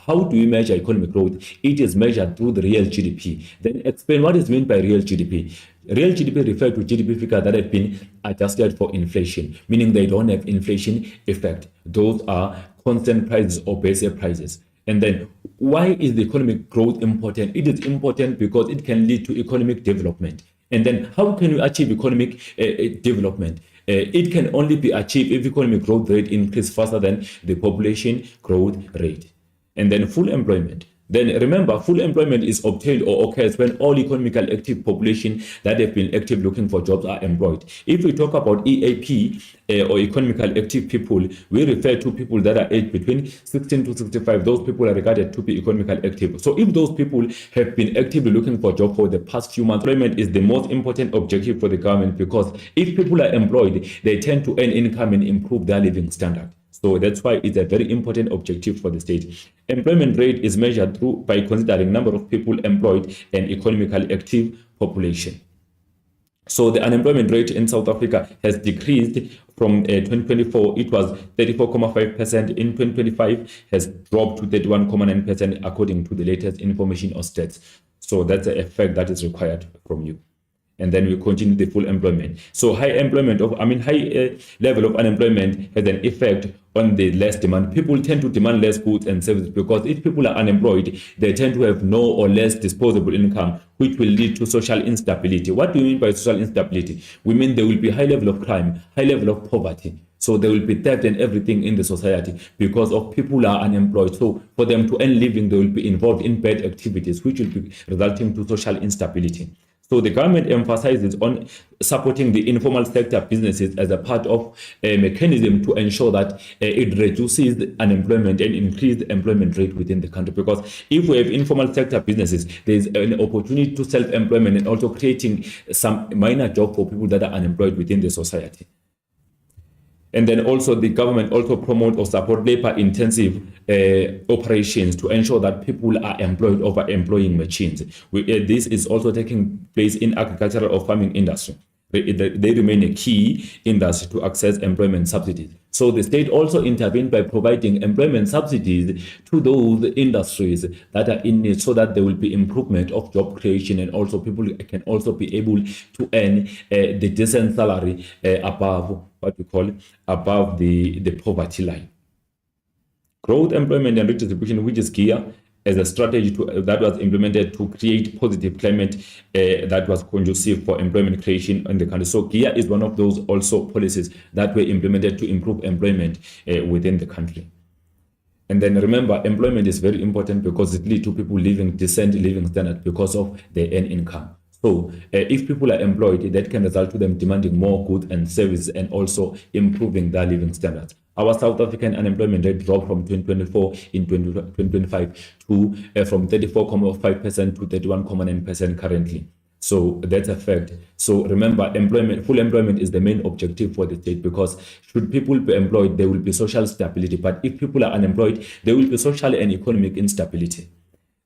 how do we measure economic growth. It is measured through the real GDP. Then explain what is meant by real GDP. Real GDP refers to GDP figures that have been adjusted for inflation, meaning they don't have inflation effect. Those are constant prices or basic prices. And then, why is the economic growth important? It is important because it can lead to economic development. And then, how can we achieve economic development? It can only be achieved if economic growth rate increases faster than the population growth rate. And then, full employment. Then remember, full employment is obtained or occurs when all economically active population that have been active looking for jobs are employed. If we talk about EAP or economically active people, we refer to people that are aged between 16 to 65. Those people are regarded to be economically active. So if those people have been actively looking for a job for the past few months, employment is the most important objective for the government, because if people are employed, they tend to earn income and improve their living standard. So that's why it's a very important objective for the state. Employment rate is measured through by considering number of people employed and economically active population. So the unemployment rate in South Africa has decreased from 2024. It was 34.5%. In 2025, has dropped to 31.9% according to the latest information of stats. So that's the effect that is required from you. And then we continue the full employment. So high level of unemployment has an effect on the less demand. People tend to demand less goods and services because if people are unemployed, they tend to have no or less disposable income, which will lead to social instability. What do you mean by social instability? We mean there will be high level of crime, high level of poverty. So there will be theft and everything in the society because of people are unemployed. So for them to earn living, they will be involved in bad activities, which will be resulting to social instability. So the government emphasizes on supporting the informal sector businesses as a part of a mechanism to ensure that it reduces unemployment and increase the employment rate within the country. Because if we have informal sector businesses, there is an opportunity to self-employment and also creating some minor job for people that are unemployed within the society. And then also the government also promote or support labor-intensive operations to ensure that people are employed over employing machines. This is also taking place in agricultural or farming industry. They remain a key industry to access employment subsidies. So the state also intervened by providing employment subsidies to those industries that are in need, so that there will be improvement of job creation, and also people can also be able to earn the decent salary above what we call above the poverty line. Growth, employment, and redistribution, which is GEA, as a strategy that was implemented to create positive climate that was conducive for employment creation in the country. So GEA is one of those also policies that were implemented to improve employment within the country. And then remember, employment is very important because it leads to people living decent living standard because of their earned income. So if people are employed, that can result to them demanding more goods and services and also improving their living standards. Our South African unemployment rate dropped from 2024 in 2025 to from 34.5% to 31.9% currently. So that's a fact. So remember, full employment is the main objective for the state, because should people be employed, there will be social stability. But if people are unemployed, there will be social and economic instability.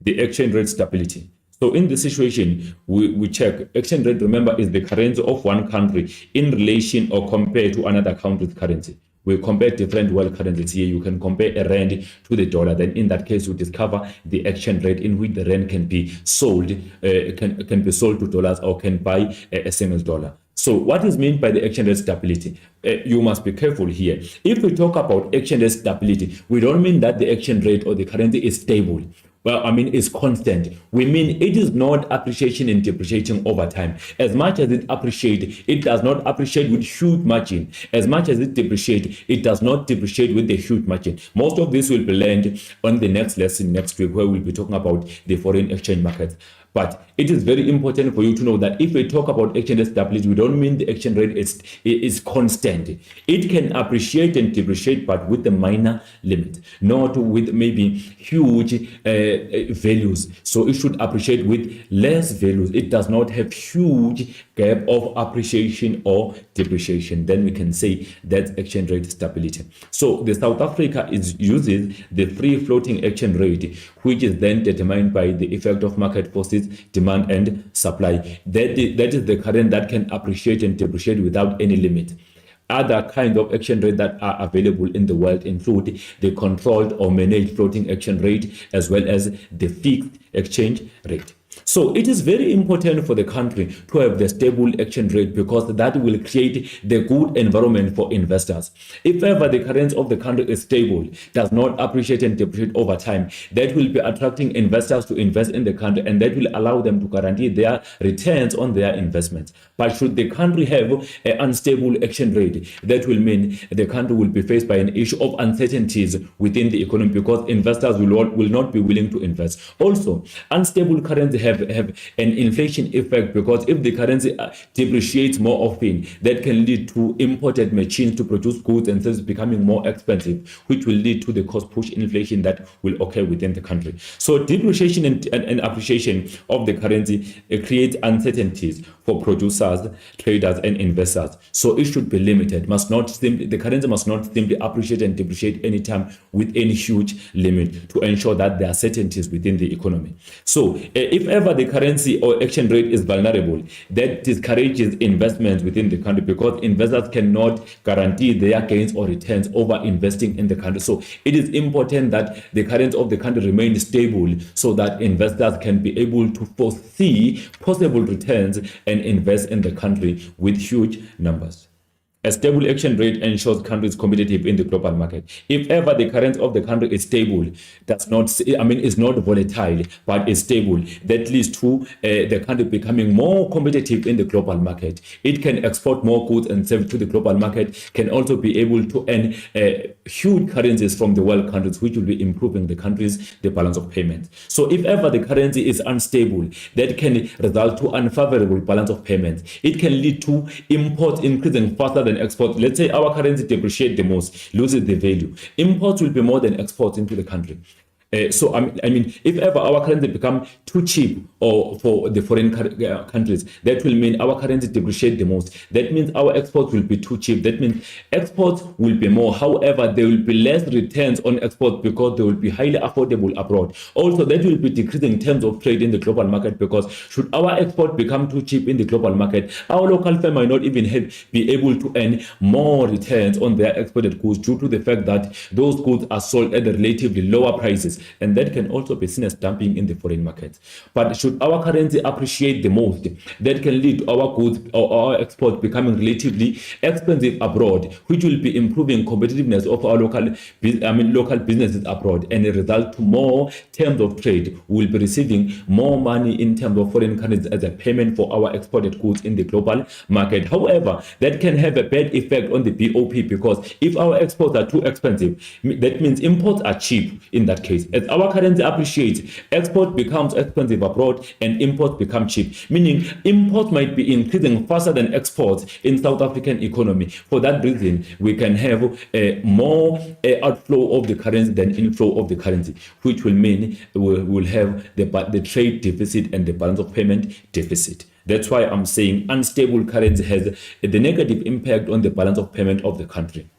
The exchange rate stability. So in this situation, we check exchange rate, remember, is the currency of one country in relation or compared to another country's currency. We compare different world currencies here. You can compare a rand to the dollar. Then in that case, you discover the exchange rate in which the rand can be sold, can be sold to dollars or can buy a single dollar. So what is meant by the exchange rate stability? You must be careful here. If we talk about exchange rate stability, we don't mean that the exchange rate or the currency is stable. Well, I mean, it's constant. We mean it is not appreciation and depreciating over time. As much as it appreciates, it does not appreciate with huge margin. As much as it depreciates, it does not depreciate with a huge margin. Most of this will be learned on the next lesson next week, where we'll be talking about the foreign exchange markets. But it is very important for you to know that if we talk about exchange rate stability, we don't mean the exchange rate is constant. It can appreciate and depreciate, but with a minor limit, not with maybe huge values. So it should appreciate with less values. It does not have huge gap of appreciation or depreciation. Then we can say that's exchange rate stability. So the South Africa uses the free floating exchange rate, which is then determined by the effect of market forces, demand and supply. That is the current that can appreciate and depreciate without any limit. Other kinds of exchange rate that are available in the world include the controlled or managed floating exchange rate, as well as the fixed exchange rate. So it is very important for the country to have the stable exchange rate, because that will create the good environment for investors. If ever the currency of the country is stable, does not appreciate and depreciate over time, that will be attracting investors to invest in the country, and that will allow them to guarantee their returns on their investments. But should the country have an unstable exchange rate, that will mean the country will be faced by an issue of uncertainties within the economy, because investors will not be willing to invest. Also, unstable currency have an inflation effect, because if the currency depreciates more often, that can lead to imported machines to produce goods and services becoming more expensive, which will lead to the cost push inflation that will occur within the country. So depreciation and appreciation of the currency creates uncertainties for producers, traders, and investors. So it should be limited. The currency must not simply appreciate and depreciate anytime with any huge limit, to ensure that there are certainties within the economy. So if ever the currency or exchange rate is vulnerable, that discourages investments within the country, because investors cannot guarantee their gains or returns over investing in the country. So it is important that the currency of the country remains stable, so that investors can be able to foresee possible returns and invest in the country with huge numbers. A stable exchange rate ensures countries competitive in the global market. If ever the currency of the country is stable, is not volatile, but is stable, that leads to the country becoming more competitive in the global market. It can export more goods and services to the global market, can also be able to earn huge currencies from the world countries, which will be improving the balance of payments. So if ever the currency is unstable, that can result to unfavorable balance of payments. It can lead to imports increasing faster than exports. Let's say our currency depreciates the most, loses the value. Imports will be more than exports into the country. So if ever our currency become too cheap or for the foreign countries, that will mean our currency depreciate the most. That means our exports will be too cheap. That means exports will be more. However, there will be less returns on exports, because they will be highly affordable abroad. Also, that will be decreasing in terms of trade in the global market, because should our export become too cheap in the global market, our local firm might not even be able to earn more returns on their exported goods, due to the fact that those goods are sold at relatively lower prices. And that can also be seen as dumping in the foreign market. But should our currency appreciate the most, that can lead to our goods or our exports becoming relatively expensive abroad, which will be improving competitiveness of our local businesses abroad, and a result to more terms of trade. We will be receiving more money in terms of foreign currency as a payment for our exported goods in the global market. However, that can have a bad effect on the BOP, because if our exports are too expensive, that means imports are cheap in that case. As our currency appreciates, export becomes expensive abroad and imports become cheap, meaning imports might be increasing faster than exports in South African economy. For that reason, we can have more outflow of the currency than inflow of the currency, which will mean we'll have the trade deficit and the balance of payment deficit. That's why I'm saying unstable currency has the negative impact on the balance of payment of the country.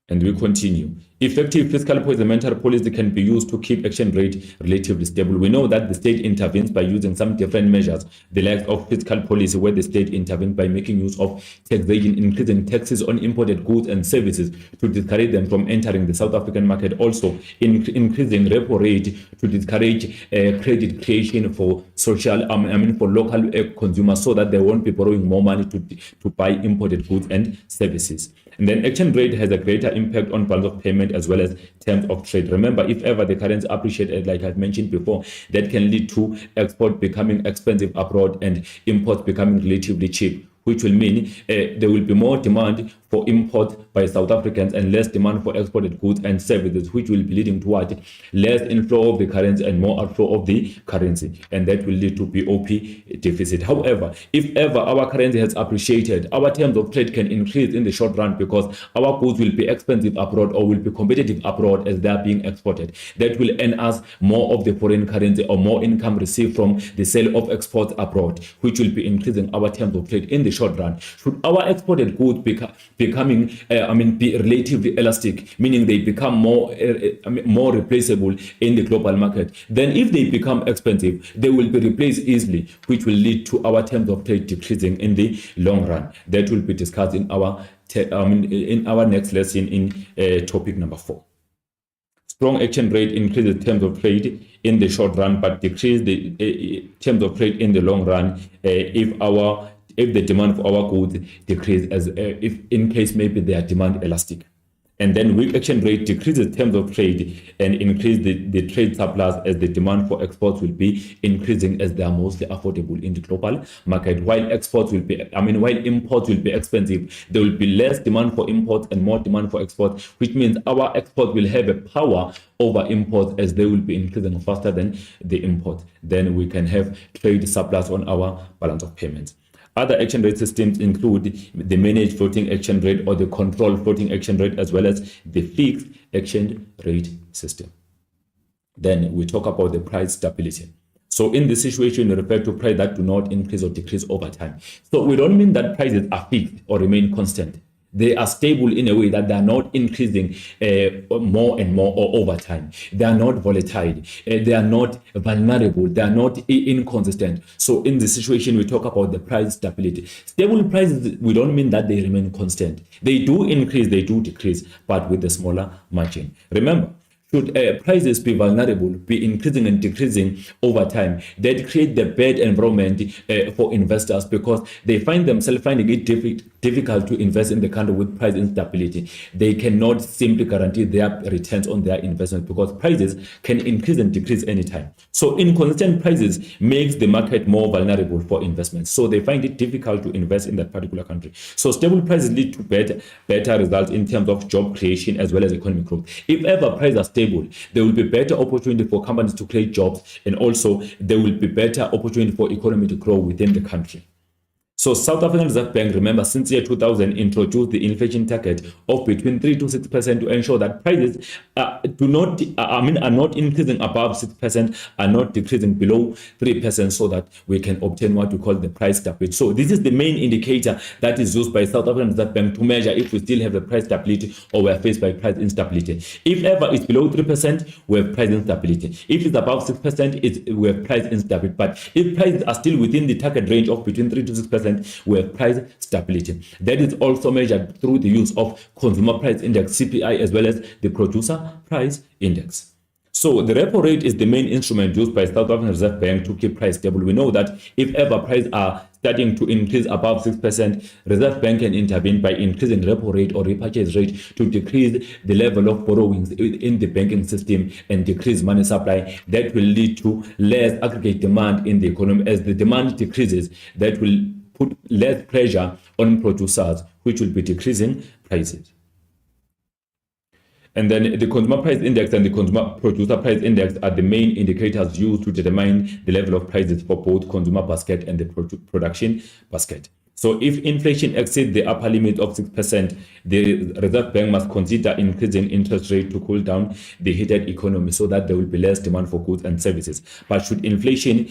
And we continue. Effective fiscal policy and monetary policy can be used to keep exchange rate relatively stable. We know that the state intervenes by using some different measures, the likes of fiscal policy, where the state intervenes by making use of taxation, increasing taxes on imported goods and services to discourage them from entering the South African market. Also, increasing repo rate to discourage credit creation for for local consumers, so that they won't be borrowing more money to buy imported goods and services. And then exchange rate has a greater impact on balance of payment as well as terms of trade. Remember, if ever the currency appreciated, like I've mentioned before, that can lead to export becoming expensive abroad and imports becoming relatively cheap, which will mean there will be more demand for import by South Africans and less demand for exported goods and services, which will be leading to what? Less inflow of the currency and more outflow of the currency, and that will lead to BOP deficit. However, if ever our currency has appreciated, our terms of trade can increase in the short run because our goods will be expensive abroad or will be competitive abroad as they are being exported. That will earn us more of the foreign currency or more income received from the sale of exports abroad, which will be increasing our terms of trade in the short run. Should our exported goods be relatively elastic, meaning they become more replaceable in the global market, then if they become expensive, they will be replaced easily, which will lead to our terms of trade decreasing in the long run. That will be discussed in our next lesson in topic number 4. Strong exchange rate increases terms of trade in the short run, but decrease the terms of trade in the long run if the demand for our goods decrease, if in case maybe they are demand elastic. And then weak exchange rate decreases terms of trade and increase the trade surplus, as the demand for exports will be increasing as they are mostly affordable in the global market. While imports will be expensive, there will be less demand for imports and more demand for exports, which means our exports will have a power over imports as they will be increasing faster than the import. Then we can have trade surplus on our balance of payments. Other exchange rate systems include the managed floating exchange rate or the controlled floating exchange rate, as well as the fixed exchange rate system. Then we talk about the price stability. So in this situation, we refer to prices that do not increase or decrease over time. So we don't mean that prices are fixed or remain constant. They are stable in a way that they are not increasing more and more or over time. They are not volatile. They are not vulnerable. They are not inconsistent. So in this situation, we talk about the price stability. Stable prices, we don't mean that they remain constant. They do increase, they do decrease, but with a smaller margin. Remember, should prices be vulnerable, be increasing and decreasing over time, that create the bad environment for investors, because they find themselves finding it difficult to invest in the country with price instability. They cannot simply guarantee their returns on their investment because prices can increase and decrease anytime. So inconsistent prices makes the market more vulnerable for investments. So they find it difficult to invest in that particular country. So stable prices lead to better results in terms of job creation as well as economic growth. If ever prices are stable, there will be better opportunity for companies to create jobs, and also there will be better opportunity for economy to grow within the country. So South African Reserve Bank, remember, since year 2000, introduced the inflation target of between 3 to 6% to ensure that prices are not increasing above 6%, are not decreasing below 3%, so that we can obtain what we call the price stability. So this is the main indicator that is used by South African Reserve Bank to measure if we still have a price stability or we are faced by price instability. If ever it's below 3%, we have price instability. If it's above 6%, we have price instability. But if prices are still within the target range of between 3 to 6%, we have price stability. That is also measured through the use of consumer price index, CPI, as well as the producer price index. So the repo rate is the main instrument used by South African Reserve Bank to keep price stable. We know that if ever prices are starting to increase above 6%, Reserve Bank can intervene by increasing repo rate or repurchase rate to decrease the level of borrowings in the banking system and decrease money supply. That will lead to less aggregate demand in the economy. As the demand decreases, that will put less pressure on producers, which will be decreasing prices. And then the consumer price index and the consumer producer price index are the main indicators used to determine the level of prices for both consumer basket and the production basket. So if inflation exceeds the upper limit of 6%, the Reserve Bank must consider increasing interest rate to cool down the heated economy so that there will be less demand for goods and services. But should inflation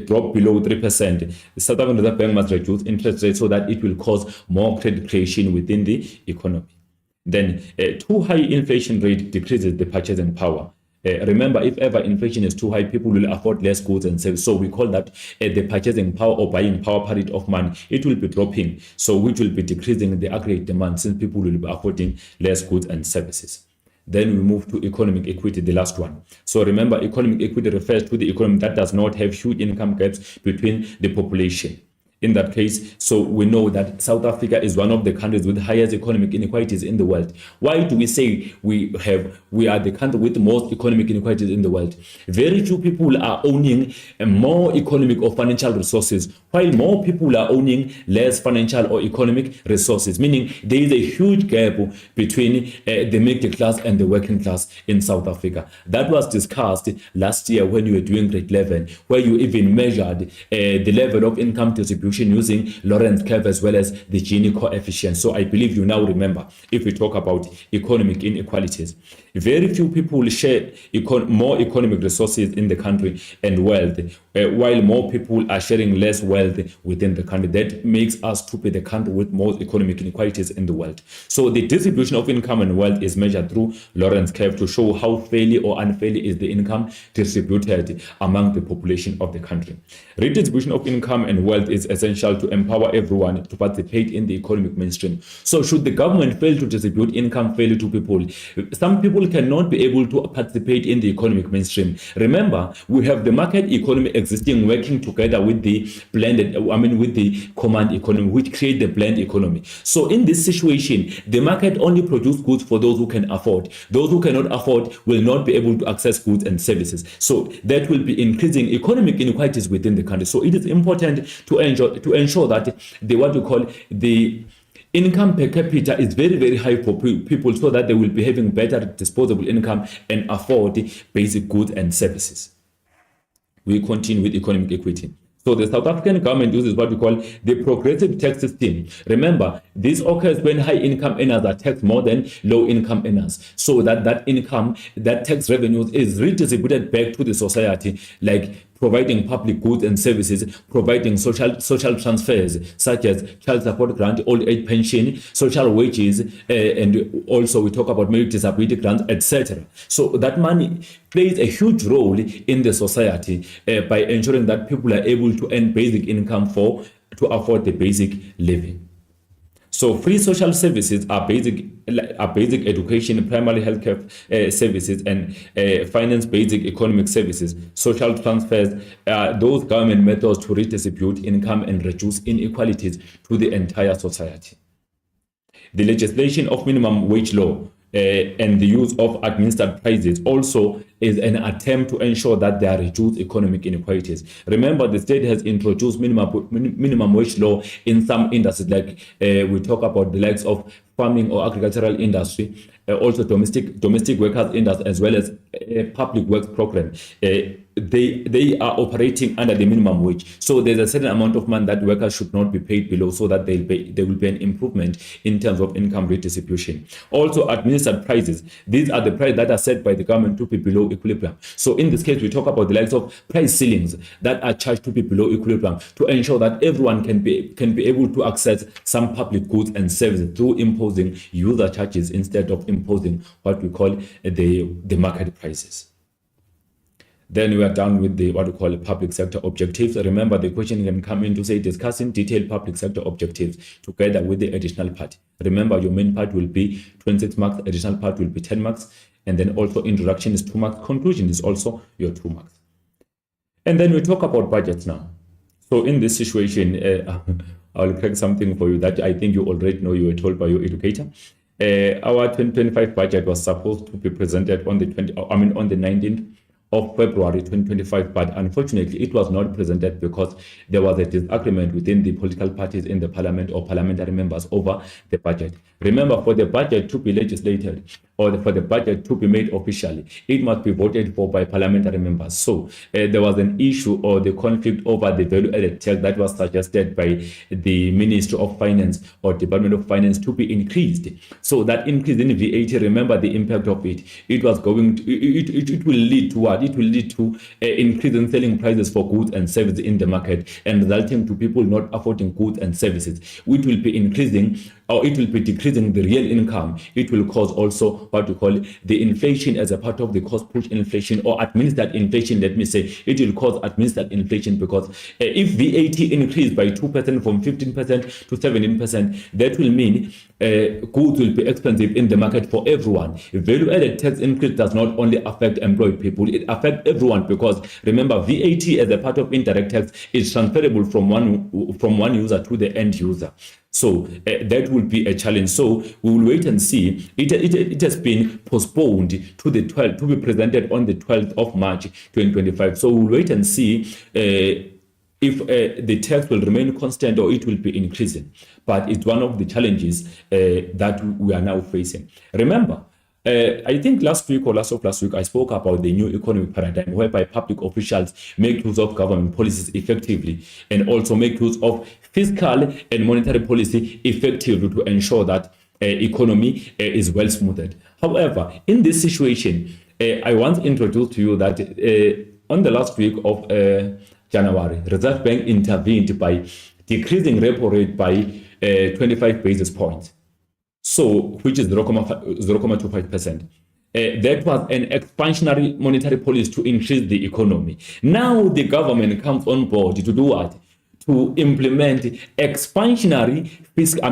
drop below 3%, the South African Reserve Bank must reduce interest rates so that it will cause more credit creation within the economy. Then too high inflation rate decreases the purchasing power. Remember, if ever inflation is too high, people will afford less goods and services. So we call that the purchasing power or buying power parity of money. It will be dropping, so which will be decreasing the aggregate demand since people will be affording less goods and services. Then we move to economic equity, the last one. So remember, economic equity refers to the economy that does not have huge income gaps between the population. In that case, so we know that South Africa is one of the countries with the highest economic inequalities in the world. Why do we say we are the country with the most economic inequalities in the world? Very few people are owning more economic or financial resources, while more people are owning less financial or economic resources, meaning there is a huge gap between the middle class and the working class in South Africa. That was discussed last year when you were doing grade 11, where you even measured the level of income distribution using Lorentz curve as well as the Gini coefficient. So I believe you now remember if we talk about economic inequalities. Very few people share more economic resources in the country and wealth, while more people are sharing less wealth within the country. That makes us to be the country with most economic inequalities in the world. So the distribution of income and wealth is measured through Lorentz curve to show how fairly or unfairly is the income distributed among the population of the country. Redistribution of income and wealth is essential to empower everyone to participate in the economic mainstream. So should the government fail to distribute income fairly to people, some people cannot be able to participate in the economic mainstream. Remember, we have the market economy existing, working together with the with the command economy, which create the blend economy. So in this situation, the market only produce goods for those who can afford. Those who cannot afford will not be able to access goods and services. So that will be increasing economic inequalities within the country. So it is important to ensure that the income per capita is very, very high for people, so that they will be having better disposable income and afford basic goods and services. We continue with economic equity. So the South African government uses what we call the progressive tax system. Remember, this occurs when high income earners are taxed more than low income earners. So that income, that tax revenues is redistributed back to the society, like providing public goods and services, providing social transfers such as child support grant, old age pension, social wages, and also we talk about merit disability grants, etc. So that money plays a huge role in the society by ensuring that people are able to earn basic income to afford the basic living. So free social services are basic education, primary healthcare services, and finance basic economic services. Social transfers are those government methods to redistribute income and reduce inequalities to the entire society. The legislation of minimum wage law and the use of administered prices also is an attempt to ensure that there are reduced economic inequalities. Remember, the state has introduced minimum wage law in some industries, like we talk about the likes of farming or agricultural industry, also domestic workers industry, as well as public works program. They are operating under the minimum wage. So there's a certain amount of money that workers should not be paid below, so that there will be an improvement in terms of income redistribution. Also, administered prices. These are the prices that are set by the government to be below equilibrium. So in this case, we talk about the likes of price ceilings that are charged to be below equilibrium to ensure that everyone can be able to access some public goods and services through imposing user charges instead of imposing what we call the market prices. Then we are done with what we call public sector objectives. Remember, the question can come in to say discussing detailed public sector objectives together with the additional part. Remember, your main part will be 26 marks, additional part will be 10 marks, and then also introduction is 2 marks, conclusion is also your 2 marks. And then we talk about budgets now. So in this situation, I'll crack something for you that I think you already know, you were told by your educator. Our 2025 budget was supposed to be presented on the 19th of February 2025, but unfortunately it was not presented because there was a disagreement within the political parties in the parliament or parliamentary members over the budget. Remember, for the budget to be legislated, or for the budget to be made officially, it must be voted for by parliamentary members. So there was an issue or the conflict over the value-added tax that was suggested by the Ministry of Finance or Department of Finance to be increased. So that increase in VAT, remember the impact of it. It was going to, it will lead to what? It will lead to increase in selling prices for goods and services in the market, and resulting to people not affording goods and services, which will be increasing, or it will be decreasing the real income. It will cause also what we call the inflation as a part of the cost push inflation, or administered inflation, let me say. It will cause administered inflation because if VAT increased by 2% from 15% to 17%, that will mean goods will be expensive in the market for everyone. Value-added tax increase does not only affect employed people, it affects everyone, because remember, VAT as a part of indirect tax is transferable from one user to the end user. So that will be a challenge. So we will wait and see. It has been postponed to the 12th, to be presented on the 12th of March 2025. So we'll wait and see if the tax will remain constant or it will be increasing. But it's one of the challenges that we are now facing. Remember, I think last week or last week, I spoke about the new economic paradigm whereby public officials make use of government policies effectively and also make use of fiscal and monetary policy effectively to ensure that economy is well smoothed. However, in this situation, I once introduced to you that on the last week of January, Reserve Bank intervened by decreasing repo rate by 25 basis points. So, which is 0.25%. That was an expansionary monetary policy to increase the economy. Now the government comes on board to do what? To implement expansionary fiscal,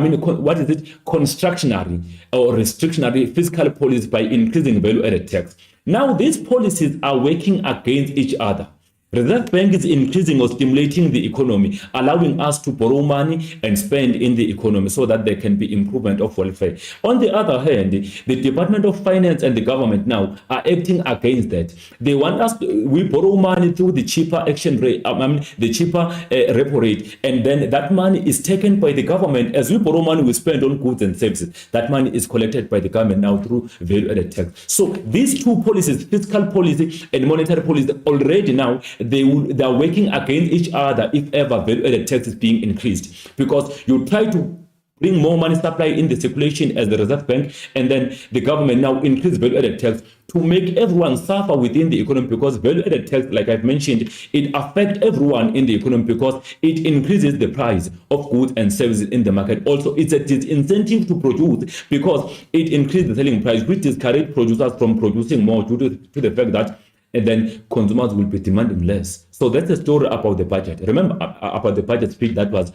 constructionary or restrictionary fiscal policies by increasing value-added tax. Now these policies are working against each other. Reserve Bank is increasing or stimulating the economy, allowing us to borrow money and spend in the economy so that there can be improvement of welfare. On the other hand, the Department of Finance and the government now are acting against that. They want us we borrow money through the cheaper action rate, the cheaper repo rate, and then that money is taken by the government. As we borrow money, we spend on goods and services. That money is collected by the government now through value-added tax. So these two policies, fiscal policy and monetary policy, already now they are working against each other if ever value-added tax is being increased, because you try to bring more money supply in the circulation as the Reserve Bank, and then the government now increase value-added tax to make everyone suffer within the economy, because value-added tax, like I've mentioned, it affects everyone in the economy because it increases the price of goods and services in the market. Also, it's a disincentive to produce because it increases the selling price, which discourages producers from producing more due to the fact that and then consumers will be demanding less. So that's the story about the budget. Remember about the budget speech that was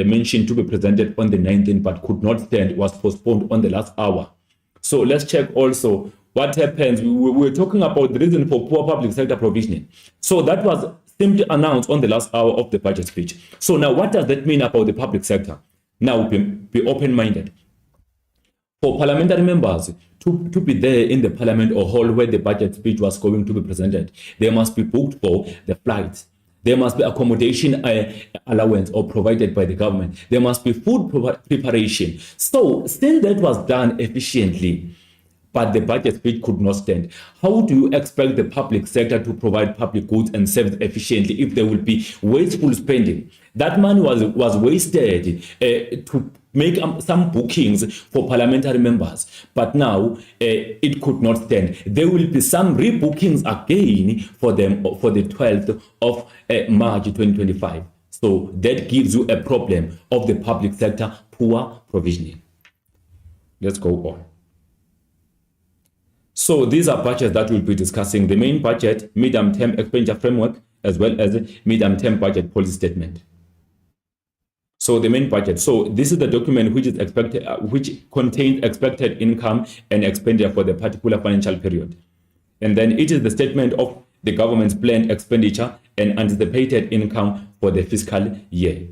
mentioned to be presented on the 19th but could not stand, was postponed on the last hour. So let's check also what happens. We were talking about the reason for poor public sector provisioning. So that was simply announced on the last hour of the budget speech. So now what does that mean about the public sector? Now be open-minded. For parliamentary members to be there in the parliament or hall where the budget speech was going to be presented, they must be booked for the flights. There must be accommodation allowance or provided by the government. There must be food preparation. So since that was done efficiently, but the budget speech could not stand, how do you expect the public sector to provide public goods and services efficiently if there will be wasteful spending? That money was wasted to make some bookings for parliamentary members, but now it could not stand. There will be some rebookings again for them for the 12th of March 2025. So that gives you a problem of the public sector poor provisioning. Let's go on. So these are budgets that we'll be discussing: the main budget, medium-term expenditure framework, as well as medium-term budget policy statement. So the main budget. So this is the document which is expected, which contains expected income and expenditure for the particular financial period. And then it is the statement of the government's planned expenditure and anticipated income for the fiscal year.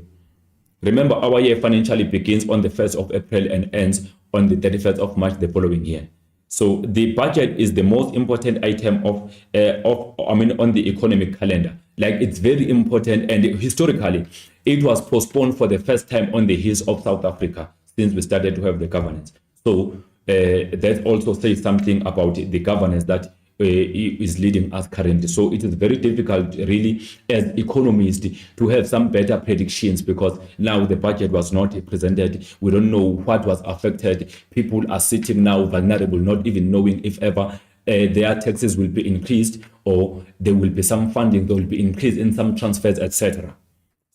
Remember, our year financially begins on the 1st of April and ends on the 31st of March the following year. So the budget is the most important item on the economic calendar. Like, it's very important, and historically it was postponed for the first time on the hills of South Africa since we started to have the governance. So that also says something about the governance that is leading us currently. So it is very difficult, really, as economists, to have some better predictions, because now the budget was not presented. We don't know what was affected. People are sitting now vulnerable, not even knowing if ever their taxes will be increased, or there will be some funding, there will be increase in some transfers, etc.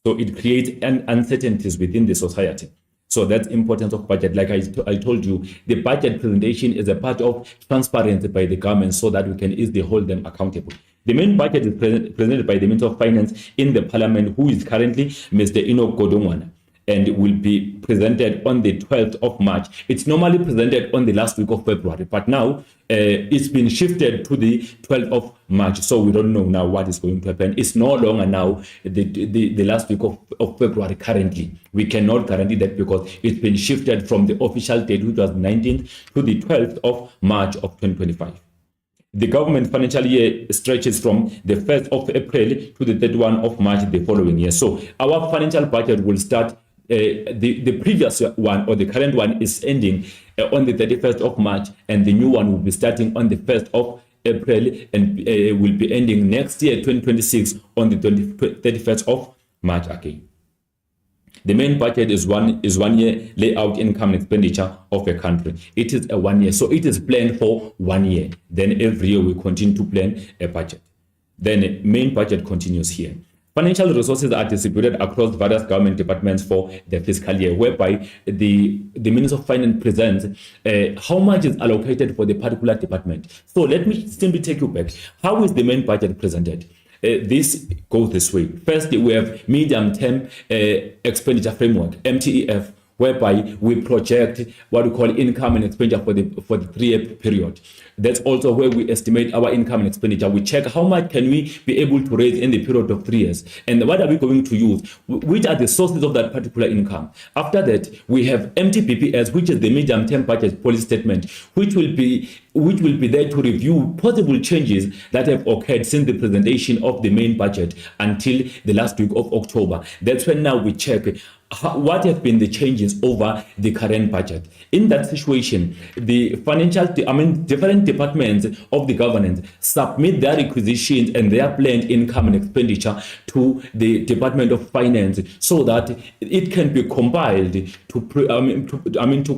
So it creates uncertainties within the society. So that's importance of budget. Like I told you, the budget presentation is a part of transparency by the government, so that we can easily hold them accountable. The main budget is presented by the Minister of Finance in the Parliament, who is currently Mr. Enoch Godongwana, and will be presented on the 12th of March. It's normally presented on the last week of February, but now it's been shifted to the 12th of March. So we don't know now what is going to happen. It's no longer now the last week of February currently. We cannot guarantee that, because it's been shifted from the official date, which was 19th, to the 12th of March of 2025. The government financial year stretches from the 1st of April to the 31st of March the following year. So our financial budget will start, the previous one, or the current one, is ending on the 31st of March, and the new one will be starting on the 1st of April, and will be ending next year, 2026, on the 31st of March again. The main budget is one year layout income and expenditure of a country. It is a 1 year, so it is planned for 1 year. Then every year we continue to plan a budget. Then main budget continues here. Financial resources are distributed across various government departments for the fiscal year, whereby the Minister of Finance presents how much is allocated for the particular department. So let me simply take you back. How is the main budget presented? This goes this way. First, we have medium-term expenditure framework, MTEF, whereby we project what we call income and expenditure for the 3-year period. That's also where we estimate our income and expenditure. We check how much can we be able to raise in the period of 3 years, and what are we going to use, which are the sources of that particular income. After that, we have MTPPS, which is the medium-term budget policy statement, which will be there to review possible changes that have occurred since the presentation of the main budget until the last week of October. That's when now we check what have been the changes over the current budget. In that situation, the different departments of the government submit their requisitions and their planned income and expenditure to the Department of Finance, so that it can be compiled to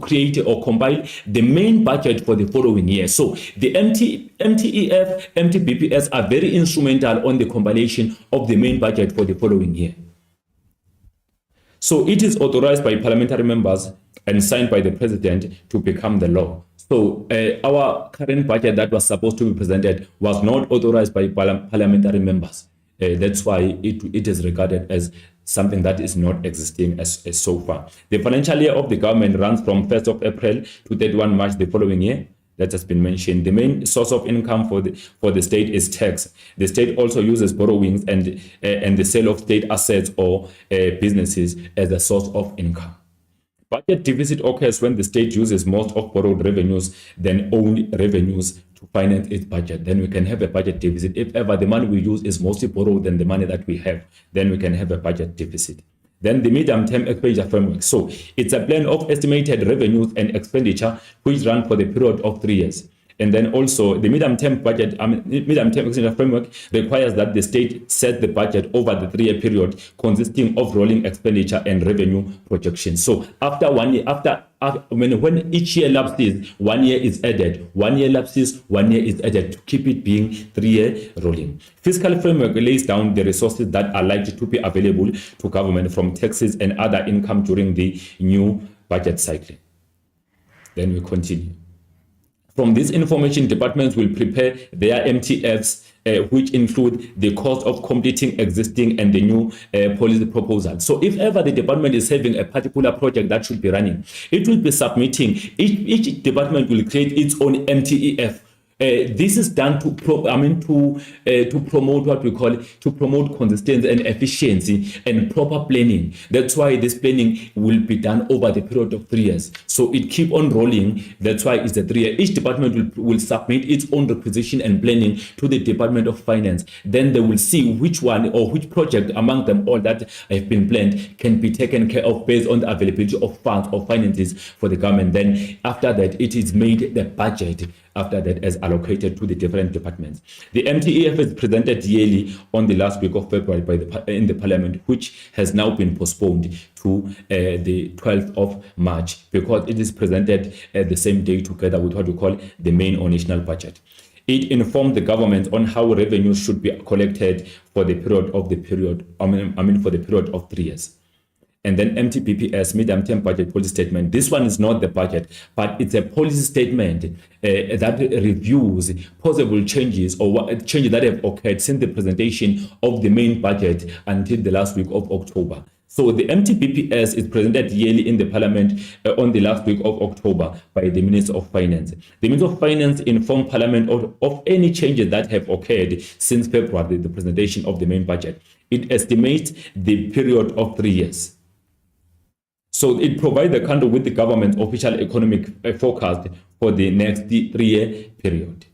create or compile the main budget for the following year. So the MTEF, MTBPS are very instrumental on the compilation of the main budget for the following year. So it is authorized by parliamentary members and signed by the president to become the law. So our current budget that was supposed to be presented was not authorized by parliamentary members. That's why it is regarded as something that is not existing as so far. The financial year of the government runs from 1st of April to 31 March the following year. That has been mentioned. The main source of income for the state is tax. The state also uses borrowings and the sale of state assets or businesses as a source of income. Budget deficit occurs when the state uses most of borrowed revenues than own revenues to finance its budget. Then we can have a budget deficit. If ever the money we use is mostly borrowed than the money that we have, then we can have a budget deficit. Then the medium-term expenditure framework. So it's a plan of estimated revenues and expenditure which run for the period of 3 years. And then also the medium-term expenditure framework requires that the state set the budget over the 3-year period, consisting of rolling expenditure and revenue projections. So after 1 year, when each year lapses, 1 year is added. 1 year lapses, 1 year is added to keep it being 3-year rolling. Fiscal framework lays down the resources that are likely to be available to government from taxes and other income during the new budget cycle. Then we continue. From this information, departments will prepare their MTFs, which include the cost of completing existing and the new policy proposal. So if ever the department is having a particular project that should be running, it will be submitting, each department will create its own MTEF, This is done to promote what we call to promote consistency and efficiency and proper planning. That's why this planning will be done over the period of 3 years. So it keep on rolling. That's why it's a 3 year. Each department will submit its own requisition and planning to the Department of Finance. Then they will see which one or which project among them all that have been planned can be taken care of based on the availability of funds or finances for the government. Then after that, it is made the budget after that as allocated to the different departments. The MTEF is presented yearly on the last week of February in the Parliament, which has now been postponed to the 12th of March because it is presented the same day together with what we call the main or national budget. It informed the government on how revenues should be collected for the period of for the period of 3 years. And then MTPPS, medium-term budget policy statement. This one is not the budget, but it's a policy statement that reviews possible changes or what changes that have occurred since the presentation of the main budget until the last week of October. So the MTPPS is presented yearly in the Parliament on the last week of October by the Minister of Finance. The Minister of Finance informed Parliament of any changes that have occurred since February, the presentation of the main budget. It estimates the period of 3 years. So it provides the country with the government's official economic forecast for the next 3-year period.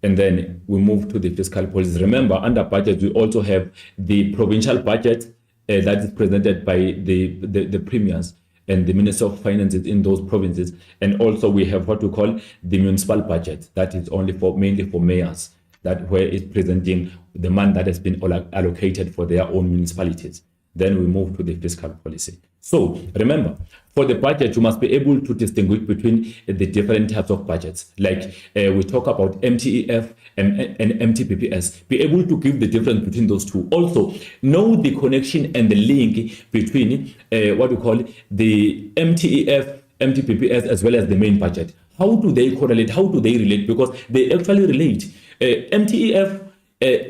And then we move to the fiscal policy. Remember, under budget, we also have the provincial budget that is presented by the premiers and the Minister of Finances in those provinces. And also we have what we call the municipal budget that is mainly for mayors, that where it's presenting the money that has been allocated for their own municipalities. Then we move to the fiscal policy. So remember, for the budget, you must be able to distinguish between the different types of budgets. Like we talk about MTEF and MTPPS. Be able to give the difference between those two. Also, know the connection and the link between what we call the MTEF, MTPPS, as well as the main budget. How do they correlate? How do they relate? Because they actually relate. MTEF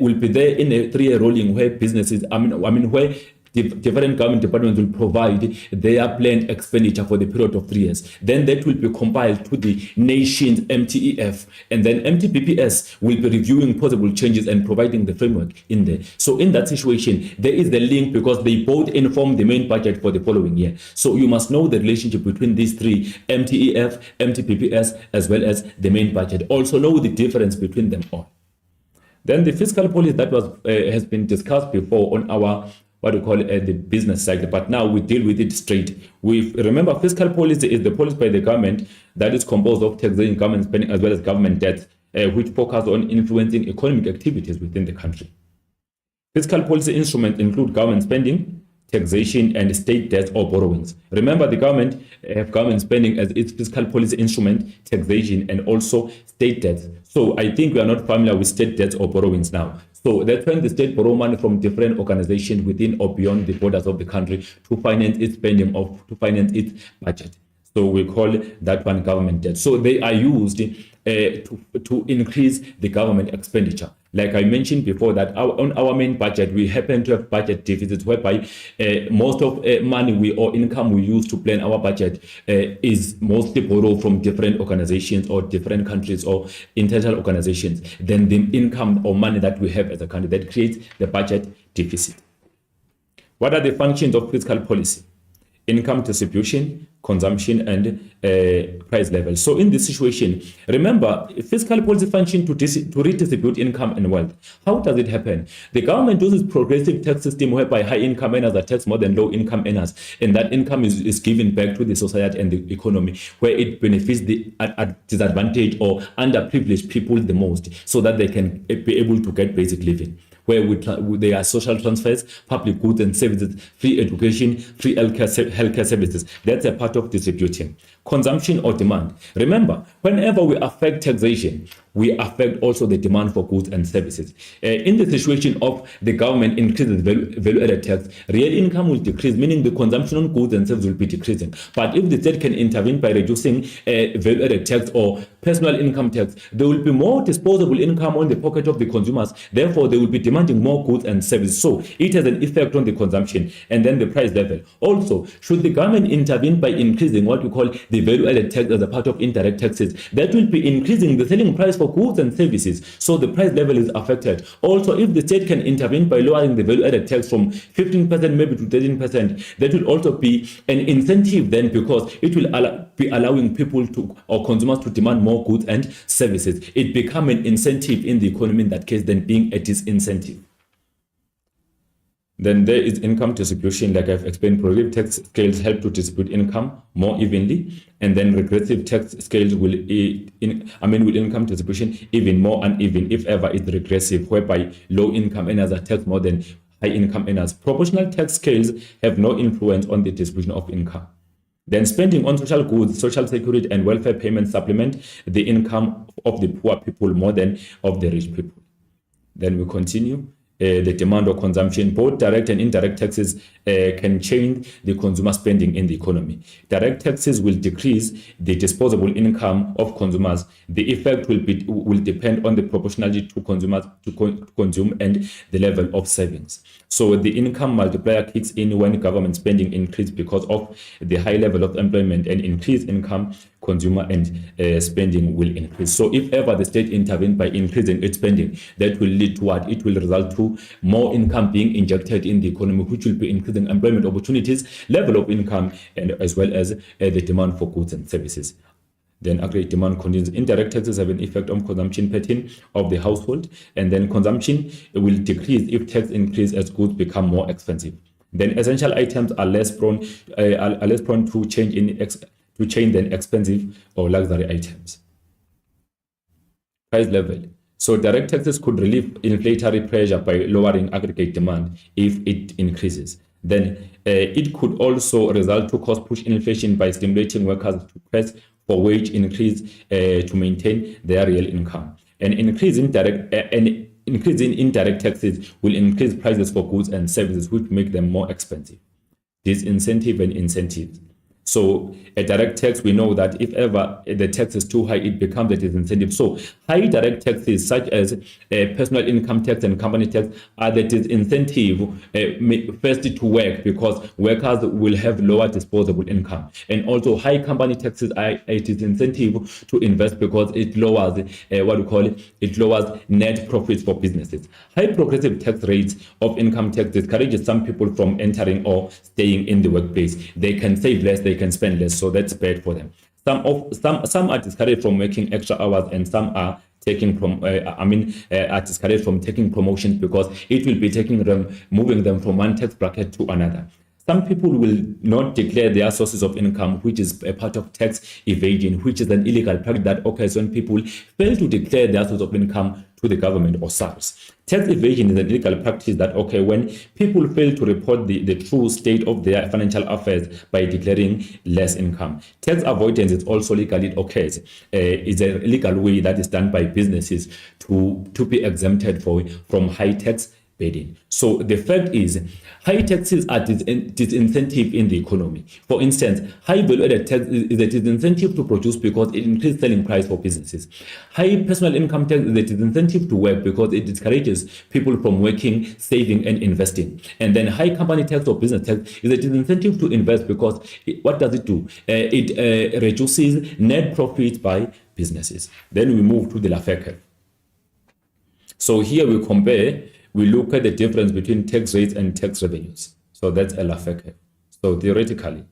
will be there in a 3-year rolling where businesses, where different government departments will provide their planned expenditure for the period of 3 years. Then that will be compiled to the nation's MTEF. And then MTPPS will be reviewing possible changes and providing the framework in there. So in that situation, there is the link because they both inform the main budget for the following year. So you must know the relationship between these three, MTEF, MTPPS, as well as the main budget. Also know the difference between them all. Then the fiscal policy that has been discussed before on our what we call the business cycle, but now we deal with it straight. We remember fiscal policy is the policy by the government that is composed of taxation, government spending, as well as government debt, which focus on influencing economic activities within the country. Fiscal policy instruments include government spending, taxation, and state debt or borrowings. Remember, the government have government spending as its fiscal policy instrument, taxation, and also state debt. So I think we are not familiar with state debts or borrowings now. So that's when the state borrow money from different organizations within or beyond the borders of the country to finance its spending to finance its budget. So we call that one government debt. So they are used to increase the government expenditure. Like I mentioned before, that on our main budget, we happen to have budget deficits whereby most of money or income we use to plan our budget is mostly borrowed from different organizations or different countries or international organizations. Then the income or money that we have as a country that creates the budget deficit. What are the functions of fiscal policy? Income distribution, consumption, and price level. So in this situation, remember, fiscal policy function to redistribute income and wealth. How does it happen? The government uses progressive tax system whereby high income earners are taxed more than low income earners, and that income is given back to the society and the economy, where it benefits the disadvantaged or underprivileged people the most, so that they can be able to get basic living. Where there are social transfers, public goods and services, free education, free healthcare services. That's a part of distributing. Consumption or demand. Remember, whenever we affect taxation, will affect also the demand for goods and services. In the situation of the government increases value-added tax, real income will decrease, meaning the consumption on goods and services will be decreasing. But if the state can intervene by reducing value-added tax or personal income tax, there will be more disposable income on the pocket of the consumers. Therefore, they will be demanding more goods and services. So it has an effect on the consumption and then the price level. Also, should the government intervene by increasing what we call the value-added tax as a part of indirect taxes, that will be increasing the selling price for goods and services. So the price level is affected. Also, if the state can intervene by lowering the value-added tax from 15% maybe to 13%, that will also be an incentive then, because it will be allowing people to, or consumers to, demand more goods and services. It becomes an incentive in the economy in that case than being a disincentive. Then there is income distribution, like I've explained. Progressive tax scales help to distribute income more evenly, and then regressive tax scales will with income distribution even more uneven, if ever it's regressive, whereby low income earners are taxed more than high income earners. Proportional tax scales have no influence on the distribution of income. Then spending on social goods, social security, and welfare payments supplement the income of the poor people more than of the rich people. Then we continue. The demand or consumption, both direct and indirect taxes can change the consumer spending in the economy. Direct taxes will decrease the disposable income of consumers. The effect will depend on the proportionality to consumers to consume and the level of savings. So the income multiplier kicks in when government spending increases because of the high level of employment, and increased income, consumer and spending will increase. So if ever the state intervenes by increasing its spending, that will lead to what? It will result to more income being injected in the economy, which will be increasing employment opportunities, level of income, and as well as the demand for goods and services. Then aggregate demand continues. Indirect taxes have an effect on consumption pattern of the household, and then consumption will decrease if tax increase as goods become more expensive. Then essential items are less prone to change than expensive or luxury items. Price level. So direct taxes could relieve inflationary pressure by lowering aggregate demand if it increases. Then it could also result to cost push inflation by stimulating workers to press for wage increase to maintain their real income. An increase in indirect taxes will increase prices for goods and services, which make them more expensive. Disincentive and incentives. So a direct tax, we know that if ever the tax is too high, it becomes a disincentive. So high direct taxes such as personal income tax and company tax are the disincentive first to work, because workers will have lower disposable income. And also high company taxes are a disincentive to invest, because it lowers it lowers net profits for businesses. High progressive tax rates of income tax discourages some people from entering or staying in the workplace. They can save less, they can spend less, so that's bad for them. Some are discouraged from working extra hours, and some are taking are discouraged from taking promotions, because it will be moving them from one tax bracket to another. Some people will not declare their sources of income, which is a part of tax evasion, which is an illegal practice that occurs when people fail to declare their source of income to the government or SARS. Tax evasion is an illegal practice that occurs when people fail to report the true state of their financial affairs by declaring less income. Tax avoidance is also legal. It occurs. It's a legal way that is done by businesses to be exempted from high tax burden. So the fact is, high taxes are disincentive in the economy. For instance, high value-added tax is a disincentive to produce because it increases selling price for businesses. High personal income tax is a disincentive to work because it discourages people from working, saving, and investing. And then high company tax or business tax is a disincentive to invest, because what does it do? It reduces net profits by businesses. Then we move to the Laffer curve. So here we look at the difference between tax rates and tax revenues. So that's a Laffer curve. So theoretically,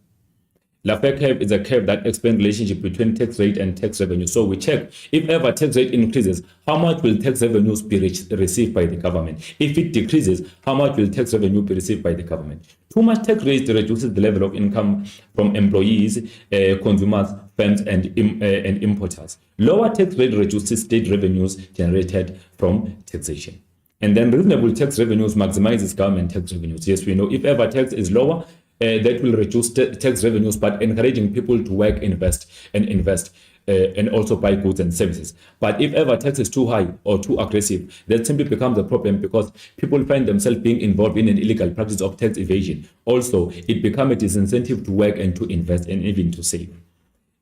Laffer curve is a curve that explains the relationship between tax rate and tax revenue. So we check, if ever tax rate increases, how much will tax revenues be received by the government? If it decreases, how much will tax revenue be received by the government? Too much tax rate reduces the level of income from employees, consumers, firms, and importers. Lower tax rate reduces state revenues generated from taxation. And then reasonable tax revenues maximizes government tax revenues. Yes, we know if ever tax is lower, that will reduce tax revenues, but encouraging people to work, invest, and also buy goods and services. But if ever tax is too high or too aggressive, that simply becomes a problem because people find themselves being involved in an illegal practice of tax evasion. Also, it becomes a disincentive to work and to invest and even to save.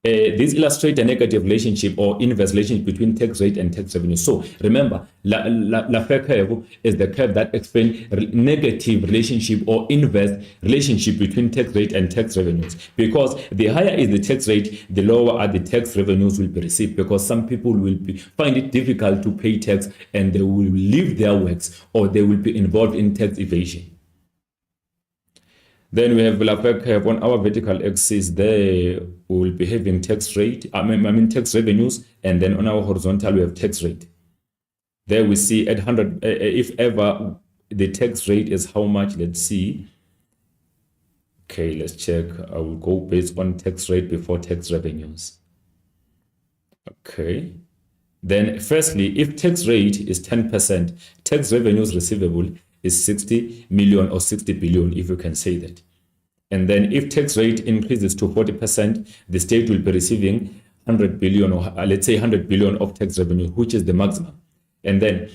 This illustrates a negative relationship or inverse relationship between tax rate and tax revenue. So remember, Laffer curve is the curve that explains negative relationship or inverse relationship between tax rate and tax revenues. Because the higher is the tax rate, the lower are the tax revenues will be received, because some people will find it difficult to pay tax and they will leave their works or they will be involved in tax evasion. Then we have Laffer curve on our vertical axis. There we will be having tax rate, tax revenues, and then on our horizontal we have tax rate. There we see at 100, if ever the tax rate is how much, let's see. Okay, let's check. I will go based on tax rate before tax revenues. Okay. Then firstly, if tax rate is 10%, tax revenues receivable is 60 million or 60 billion, if you can say that. And then if tax rate increases to 40%, the state will be receiving 100 billion or let's say 100 billion of tax revenue, which is the maximum. And then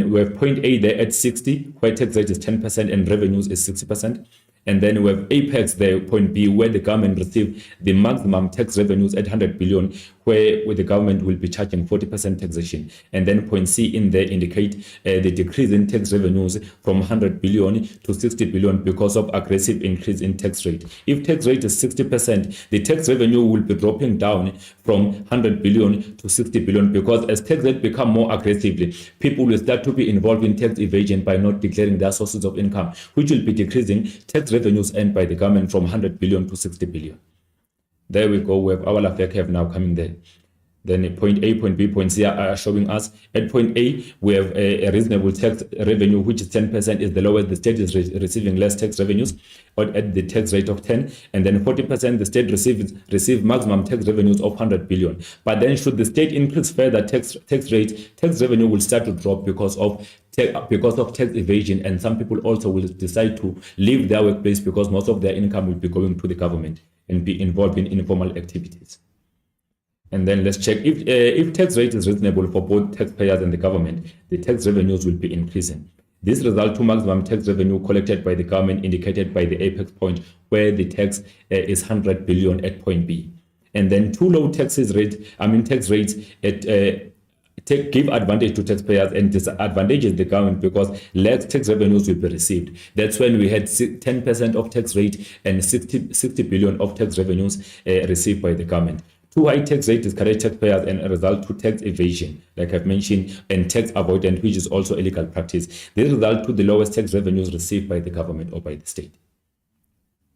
we have point A there at 60, where tax rate is 10% and revenues is 60%. And then we have apex there, point B, where the government receives the maximum tax revenues at 100 billion, where the government will be charging 40% taxation. And then point C in there indicate the decrease in tax revenues from 100 billion to 60 billion because of aggressive increase in tax rate. If tax rate is 60%, the tax revenue will be dropping down from 100 billion to 60 billion, because as tax rate become more aggressively, people will start to be involved in tax evasion by not declaring their sources of income, which will be decreasing tax revenues earned by the government from 100 billion to 60 billion. There we go. We have our Laffer curve now coming there. Then point A, point B, point C are showing us. At point A, we have a reasonable tax revenue, which is 10%, is the lowest. The state is receiving less tax revenues at the tax rate of 10. And then 40%, the state receive maximum tax revenues of 100 billion. But then should the state increase further tax rate, tax revenue will start to drop because of tax evasion. And some people also will decide to leave their workplace because most of their income will be going to the government and be involved in informal activities. And then let's check if tax rate is reasonable for both taxpayers and the government, the tax revenues will be increasing. This results to maximum tax revenue collected by the government indicated by the apex point, where the tax is 100 billion at point B. And then too low tax rates give advantage to taxpayers and disadvantages the government because less tax revenues will be received. That's when we had 10% of tax rate and 60 billion of tax revenues received by the government. Too high tax rate discourages taxpayers and result to tax evasion, like I've mentioned, and tax avoidance, which is also illegal practice. This result to the lowest tax revenues received by the government or by the state.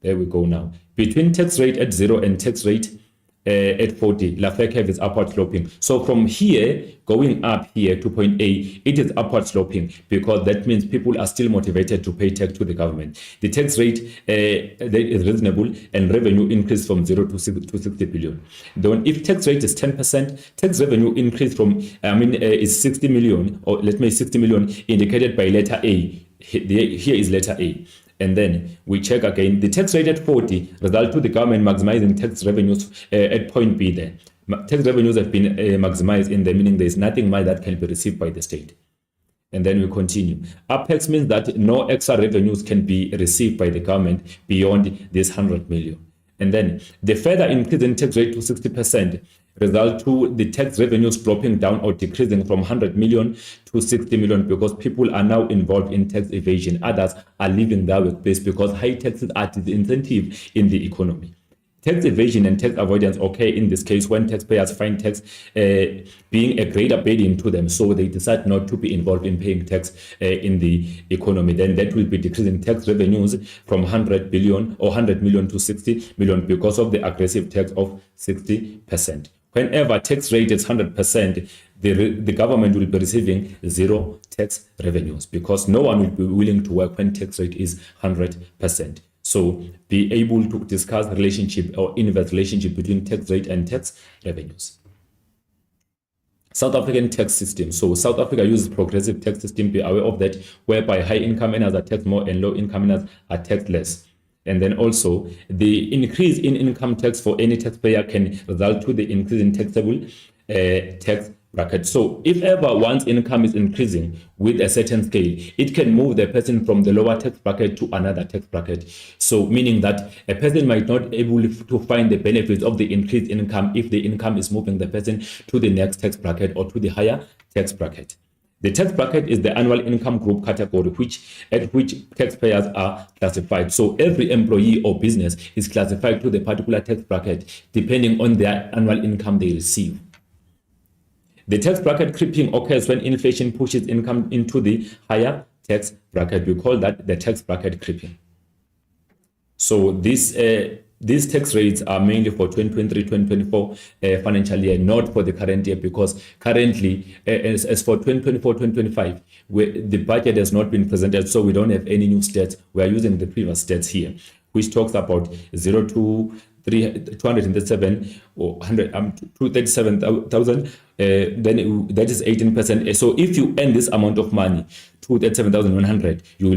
There we go now. Between tax rate at 0 and tax rate at 40, Laffer curve is upward sloping. So from here, going up here to point A, it is upward sloping because that means people are still motivated to pay tax to the government. The tax rate that is reasonable and revenue increase from 0 to 60 billion. Then if tax rate is 10%, tax revenue increase from, is 60 million, or let me 60 million indicated by letter A. Here is letter A. And then we check again, the tax rate at 40 result to the government maximizing tax revenues at point B there. Tax revenues have been maximized in the meaning there is nothing more that can be received by the state. And then we continue. Apex means that no extra revenues can be received by the government beyond this 100 million. And then the further increase in tax rate to 60% result to the tax revenues dropping down or decreasing from 100 million to 60 million because people are now involved in tax evasion. Others are leaving their workplace because high taxes are the incentive in the economy. Tax evasion and tax avoidance occur in this case when taxpayers find tax being a greater burden to them, so they decide not to be involved in paying tax in the economy. Then that will be decreasing tax revenues from 100 billion or 100 million to 60 million because of the aggressive tax of 60%. Whenever tax rate is 100%, the government will be receiving zero tax revenues because no one will be willing to work when tax rate is 100%. So be able to discuss relationship or inverse relationship between tax rate and tax revenues. South African tax system. So South Africa uses progressive tax system. Be aware of that, whereby high income earners are taxed more and low income earners are taxed less. And then also the increase in income tax for any taxpayer can result to the increase in taxable tax bracket. So if ever one's income is increasing with a certain scale, it can move the person from the lower tax bracket to another tax bracket. So meaning that a person might not be able to find the benefits of the increased income if the income is moving the person to the next tax bracket or to the higher tax bracket. The tax bracket is the annual income group category at which taxpayers are classified. So every employee or business is classified to the particular tax bracket depending on their annual income they receive. The tax bracket creeping occurs when inflation pushes income into the higher tax bracket. We call that the tax bracket creeping. So these tax rates are mainly for 2023-2024 financial year, not for the current year, because currently, as for 2024-2025, the budget has not been presented, so we don't have any new stats. We are using the previous stats here, which talks about 0 to 237 or 237,000, then that is 18%. So if you earn this amount of money, 237,100, you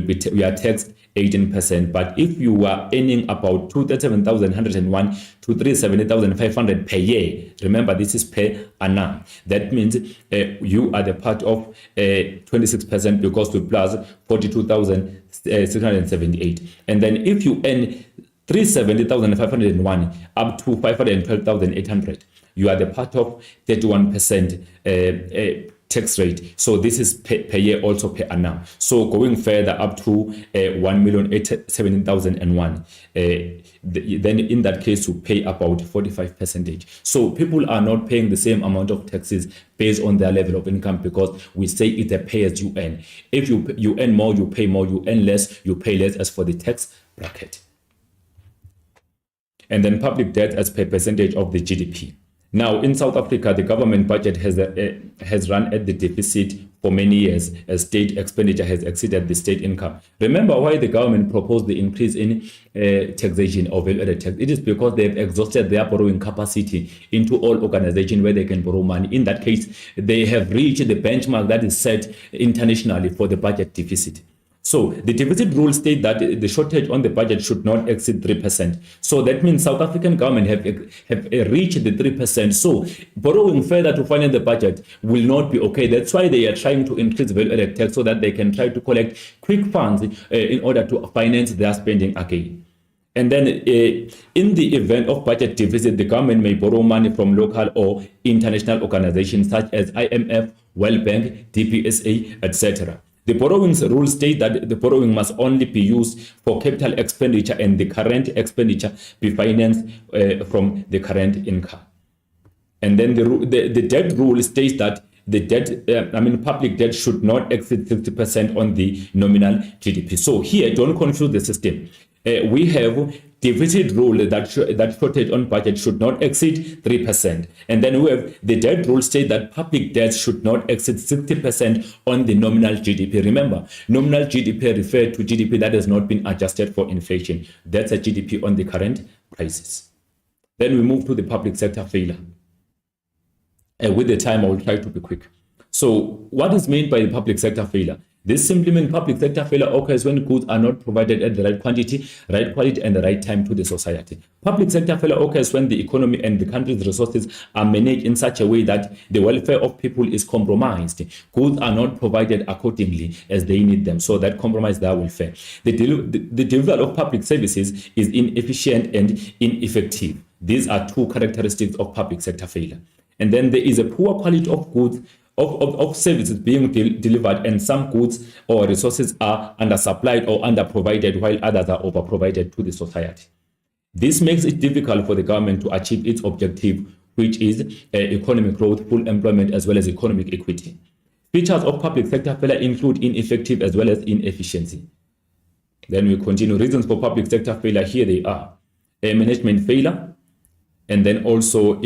are taxed 18%. But if you are earning about 237,101 to 370,500 per year, remember this is per annum. That means you are the part of 26% because we plus 42,678. And then if you earn 370,501 up to 512,800, you are the part of 31% tax rate. So this is per year, also per annum. So going further up to 1,817,001, then in that case you pay about 45%. So people are not paying the same amount of taxes based on their level of income, because we say it's a pay as you earn. If you earn more, you pay more. You earn less, you pay less, as for the tax bracket. And then public debt as per percentage of the GDP. Now, in South Africa, the government budget has run at the deficit for many years as state expenditure has exceeded the state income. Remember why the government proposed the increase in taxation or value-added tax? It is because they've exhausted their borrowing capacity into all organizations where they can borrow money. In that case, they have reached the benchmark that is set internationally for the budget deficit. So the deficit rule states that the shortage on the budget should not exceed 3%. So that means South African government have reached the 3%. So borrowing further to finance the budget will not be okay. That's why they are trying to increase value-added tax so that they can try to collect quick funds in order to finance their spending again. And then in the event of budget deficit, the government may borrow money from local or international organizations such as IMF, World Bank, DPSA, etc. The borrowing rule states that the borrowing must only be used for capital expenditure and the current expenditure be financed from the current income. And then the debt rule states that the debt, public debt should not exceed 60% on the nominal GDP. So here, don't confuse the system. We have deficit rule that shortage on budget should not exceed 3%. And then we have the debt rule state that public debt should not exceed 60% on the nominal GDP. Remember, nominal GDP refers to GDP that has not been adjusted for inflation. That's a GDP on the current prices. Then we move to the public sector failure. With the time, I will try to be quick. So what is meant by the public sector failure? This simply means public sector failure occurs when goods are not provided at the right quantity, right quality, and the right time to the society. Public sector failure occurs when the economy and the country's resources are managed in such a way that the welfare of people is compromised. Goods are not provided accordingly as they need them, so that compromise their welfare. The delivery of public services is inefficient and ineffective. These are two characteristics of public sector failure. And then there is a poor quality of goods, of services being delivered, and some goods or resources are undersupplied or underprovided while others are overprovided to the society. This makes it difficult for the government to achieve its objective, which is economic growth, full employment, as well as economic equity. Features of public sector failure include ineffective as well as inefficiency. Then we continue. Reasons for public sector failure, here they are. Management failure, and then also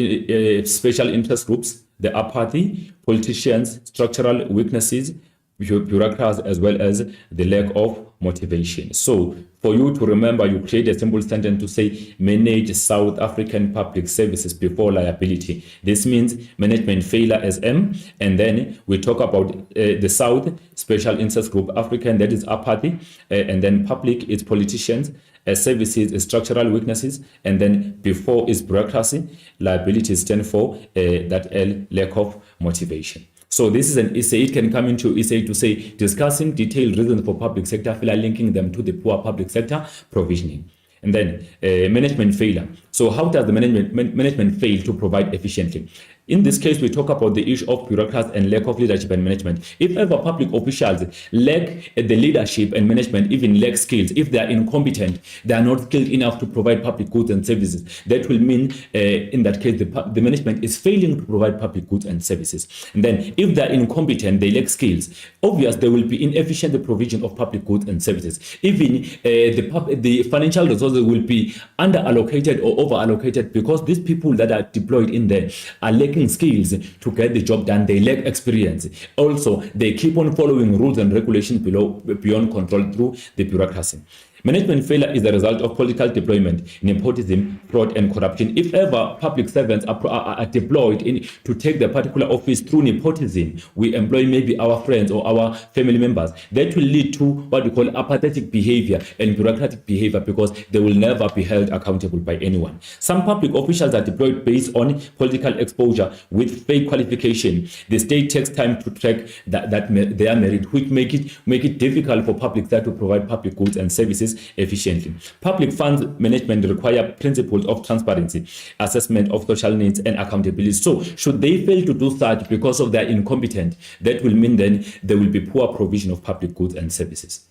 special interest groups, the apathy, politicians, structural weaknesses, bureaucrats as well as the lack of motivation. So for you to remember, you create a simple sentence to say manage South African public services before liability. This means management failure as M, and then we talk about the South special interest group African, that is apathy, and then public is politicians, services is structural weaknesses, and then before is bureaucracy, liabilities stand for that L, lack of motivation. So this is an essay. It can come into essay to say discussing detailed reasons for public sector failure, linking them to the poor public sector provisioning. And then management failure. So how does the management fail to provide efficiently? In this case, we talk about the issue of bureaucrats and lack of leadership and management. If ever public officials lack the leadership and management, even lack skills, if they are incompetent, they are not skilled enough to provide public goods and services, that will mean, in that case, the management is failing to provide public goods and services. And then if they are incompetent, they lack skills, obviously there will be inefficient the provision of public goods and services. Even the financial resources will be under allocated or over allocated because these people that are deployed in there are lacking skills to get the job done. They lack experience. Also, they keep on following rules and regulations beyond control through the bureaucracy. Management failure is the result of political deployment, nepotism, fraud, and corruption. If ever public servants are deployed to take the particular office through nepotism, we employ maybe our friends or our family members, that will lead to what we call apathetic behavior and bureaucratic behavior because they will never be held accountable by anyone. Some public officials are deployed based on political exposure with fake qualification. The state takes time to track their merit, which make it difficult for public sector to provide public goods and services efficiently. Public funds management require principles of transparency, assessment of social needs, and accountability. So should they fail to do such because of their incompetence, that will mean then there will be poor provision of public goods and services.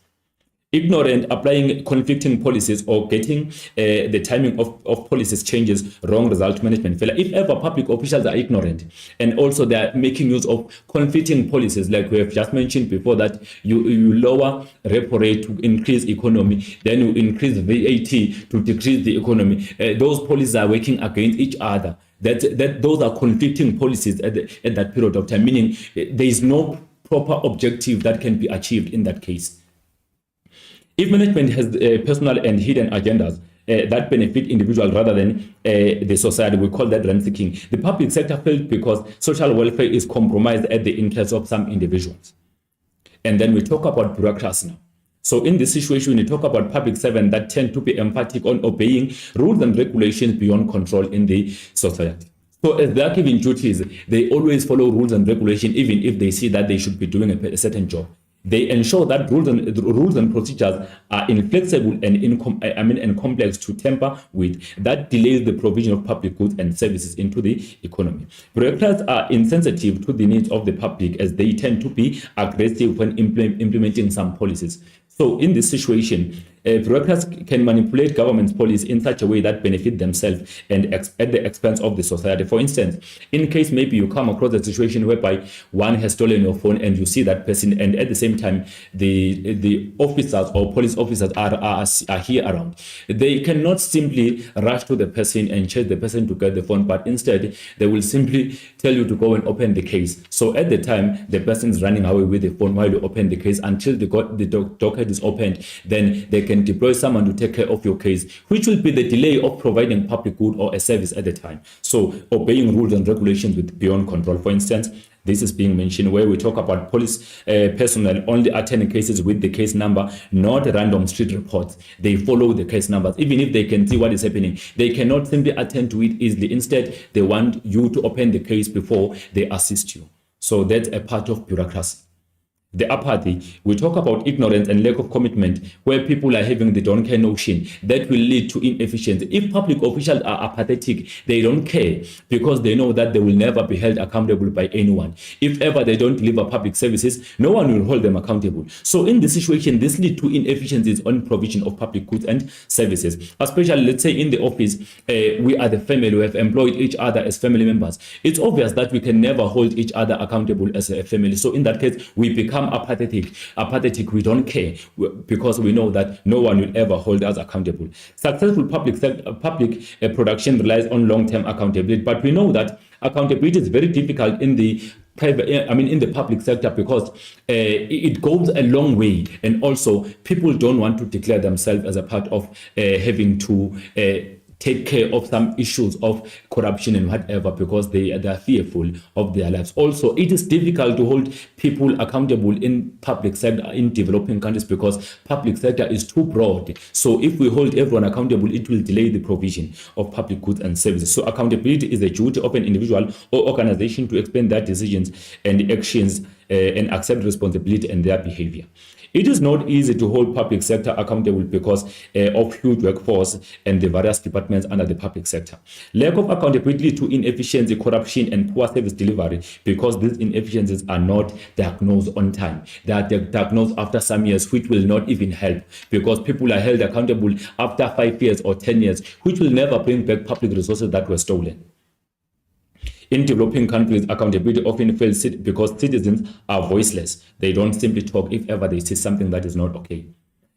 Ignorant, applying conflicting policies, or getting the timing of policies changes, wrong result management failure. If ever public officials are ignorant and also they are making use of conflicting policies, like we have just mentioned before, that you lower repo rate to increase economy, then you increase VAT to decrease the economy. Those policies are working against each other. That those are conflicting policies at that period of time, meaning there is no proper objective that can be achieved in that case. If management has personal and hidden agendas that benefit individuals rather than the society, we call that rent-seeking. The public sector failed because social welfare is compromised at the interest of some individuals. And then we talk about bureaucracy now. So in this situation, we talk about public servants that tend to be emphatic on obeying rules and regulations beyond control in the society. So as they are given duties, they always follow rules and regulations, even if they see that they should be doing a certain job. They ensure that rules and procedures are inflexible and complex to tamper with. That delays the provision of public goods and services into the economy. Bureaucrats are insensitive to the needs of the public as they tend to be aggressive when implementing some policies. So in this situation, bureaucrats can manipulate government's policies in such a way that benefit themselves and at the expense of the society. For instance, in case maybe you come across a situation whereby one has stolen your phone and you see that person, and at the same time the officers or police officers are here around, they cannot simply rush to the person and chase the person to get the phone, but instead they will simply tell you to go and open the case. So at the time the person is running away with the phone while you open the case until the docket is opened, then they can deploy someone to take care of your case, which will be the delay of providing public good or a service at the time. So obeying rules and regulations with beyond control. For instance, this is being mentioned where we talk about police personnel only attending cases with the case number, not random street reports. They follow the case numbers. Even if they can see what is happening, they cannot simply attend to it easily. Instead, they want you to open the case before they assist you. So that's a part of bureaucracy. The apathy, we talk about ignorance and lack of commitment, where people are having the don't care notion that will lead to inefficiency. If public officials are apathetic, they don't care because they know that they will never be held accountable by anyone. If ever they don't deliver public services, no one will hold them accountable. So in this situation, this leads to inefficiencies on provision of public goods and services. Especially, let's say in the office, we are the family, we have employed each other as family members. It's obvious that we can never hold each other accountable as a family. So in that case, we become apathetic, we don't care because we know that no one will ever hold us accountable. Successful public production relies on long-term accountability, but we know that accountability is very difficult in the private, in the public sector, because it goes a long way, and also people don't want to declare themselves as a part of having to take care of some issues of corruption and whatever, because they are fearful of their lives. Also, it is difficult to hold people accountable in public sector in developing countries, because public sector is too broad. So if we hold everyone accountable, it will delay the provision of public goods and services. So accountability is a duty of an individual or organization to explain their decisions and actions and accept responsibility and their behavior. It is not easy to hold public sector accountable because of huge workforce and the various departments under the public sector. Lack of accountability to inefficiency, corruption, and poor service delivery, because these inefficiencies are not diagnosed on time. They are diagnosed after some years, which will not even help, because people are held accountable after 5 years or 10 years, which will never bring back public resources that were stolen. In developing countries, accountability often fails because citizens are voiceless. They don't simply talk if ever they see something that is not okay.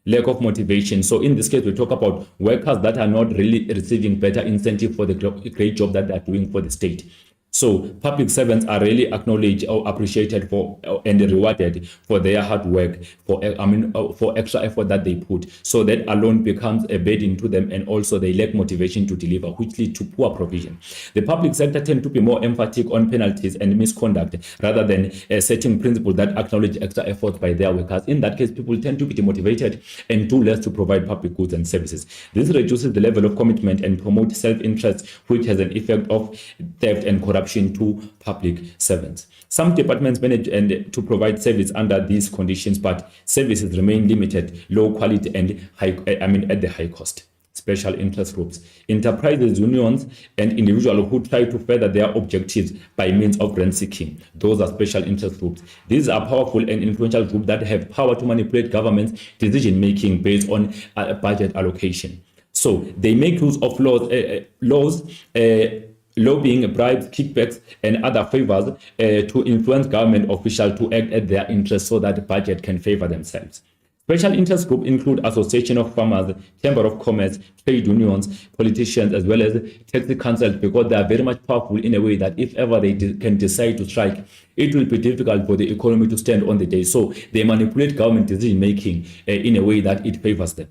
Lack of motivation. So in this case, we talk about workers that are not really receiving better incentive for the great job that they are doing for the state. So public servants are really acknowledged or appreciated for and rewarded for their hard work, for extra effort that they put. So that alone becomes a burden to them, and also they lack motivation to deliver, which leads to poor provision. The public sector tend to be more emphatic on penalties and misconduct rather than setting principles that acknowledge extra efforts by their workers. In that case, people tend to be demotivated and do less to provide public goods and services. This reduces the level of commitment and promotes self-interest, which has an effect of theft and corruption to public servants. Some departments manage and to provide service under these conditions, but services remain limited, low quality, and at the high cost. Special interest groups, enterprises, unions, and individuals who try to further their objectives by means of rent seeking. Those are special interest groups. These are powerful and influential groups that have power to manipulate government's decision making based on budget allocation. So they make use of lobbying, bribes, kickbacks, and other favors to influence government officials to act at their interests so that the budget can favor themselves. Special interest groups include Association of Farmers, Chamber of Commerce, trade unions, politicians, as well as tax councils, because they are very much powerful in a way that if ever they can decide to strike, it will be difficult for the economy to stand on the day. So they manipulate government decision making in a way that it favors them.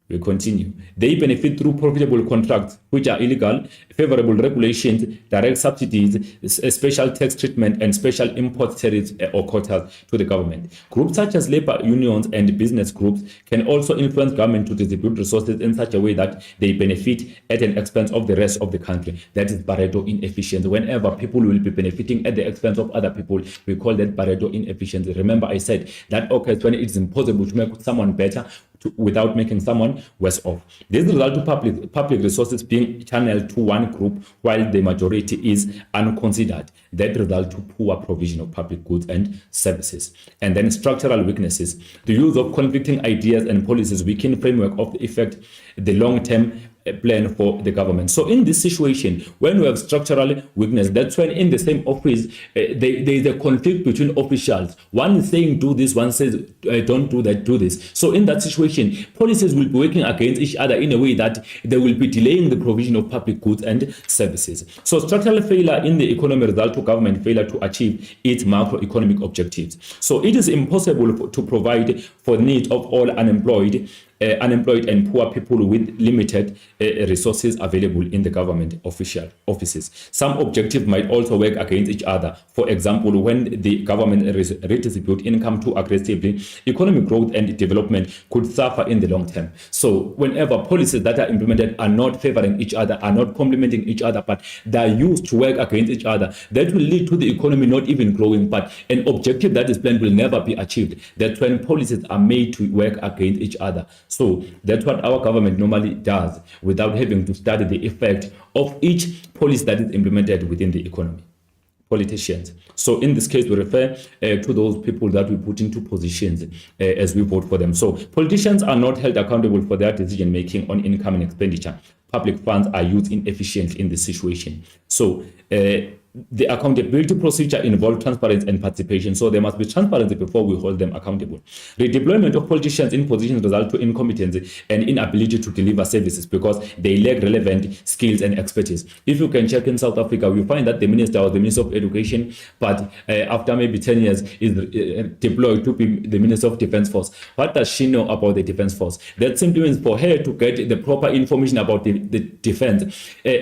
We continue. They benefit through profitable contracts, which are illegal, favorable regulations, direct subsidies, special tax treatment, and special import tariffs or quotas to the government. Groups such as labor unions and business groups can also influence government to distribute resources in such a way that they benefit at an expense of the rest of the country. That is Pareto inefficiency. Whenever people will be benefiting at the expense of other people, we call that Pareto inefficiency. Remember, I said that occurs when it is impossible to make someone better without making someone worse off. This results to public resources being channeled to one group while the majority is unconsidered. That results to poor provision of public goods and services. And then structural weaknesses. The use of conflicting ideas and policies weaken framework of the effect, the long-term plan for the government. So in this situation, when we have structural weakness, that's when in the same office, there is a conflict between officials. One is saying do this, one says don't do that, do this. So in that situation, policies will be working against each other in a way that they will be delaying the provision of public goods and services. So structural failure in the economy results to government failure to achieve its macroeconomic objectives. So it is impossible to provide for the needs of all unemployed and poor people with limited resources available in the government official offices. Some objectives might also work against each other. For example, when the government redistribute income too aggressively, economic growth and development could suffer in the long term. So whenever policies that are implemented are not favoring each other, are not complementing each other, but they are used to work against each other, that will lead to the economy not even growing, but an objective that is planned will never be achieved. That's when policies are made to work against each other. So that's what our government normally does without having to study the effect of each policy that is implemented within the economy. Politicians. So in this case, we refer to those people that we put into positions as we vote for them. So politicians are not held accountable for their decision making on income and expenditure. Public funds are used inefficiently in this situation. So the accountability procedure involves transparency and participation. So there must be transparency before we hold them accountable. Redeployment of politicians in positions result to incompetence and inability to deliver services because they lack relevant skills and expertise. If you can check in South Africa, we find that the minister was the Minister of Education, but after maybe 10 years is deployed to be the Minister of Defense Force. What does she know about the Defense Force? That simply means for her to get the proper information about the defense,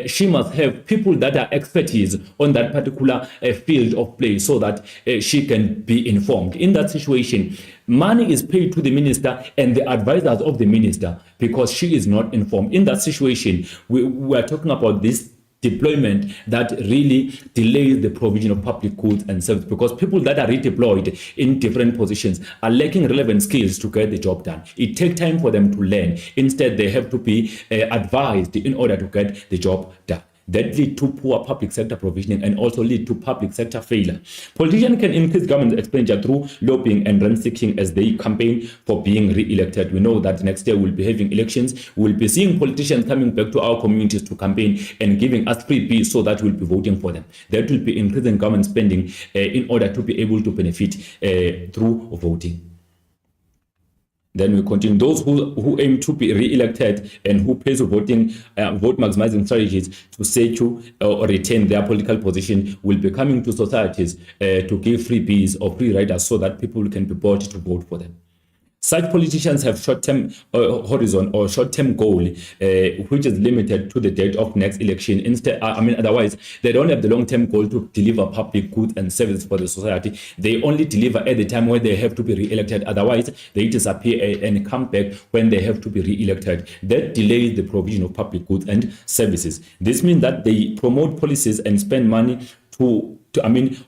she must have people that are expertise on that particular field of play so that she can be informed. In that situation, money is paid to the minister and the advisors of the minister because she is not informed. In that situation, we are talking about this deployment that really delays the provision of public goods and services because people that are redeployed in different positions are lacking relevant skills to get the job done. It takes time for them to learn. Instead, they have to be advised in order to get the job done. That lead to poor public sector provisioning and also lead to public sector failure. Politicians can increase government expenditure through lobbying and rent seeking as they campaign for being re-elected. We know that next year we'll be having elections. We'll be seeing politicians coming back to our communities to campaign and giving us freebies so that we'll be voting for them. That will be increasing government spending in order to be able to benefit through voting. Then we continue. Those who aim to be re-elected and who pays voting vote maximizing strategies to secure or retain their political position will be coming to societies to give freebies or free riders so that people can be bought to vote for them. Such politicians have short-term horizon or short-term goal, which is limited to the date of next election. Instead, otherwise, they don't have the long-term goal to deliver public goods and services for the society. They only deliver at the time when they have to be re-elected. Otherwise, they disappear and come back when they have to be re-elected. That delays the provision of public goods and services. This means that they promote policies and spend money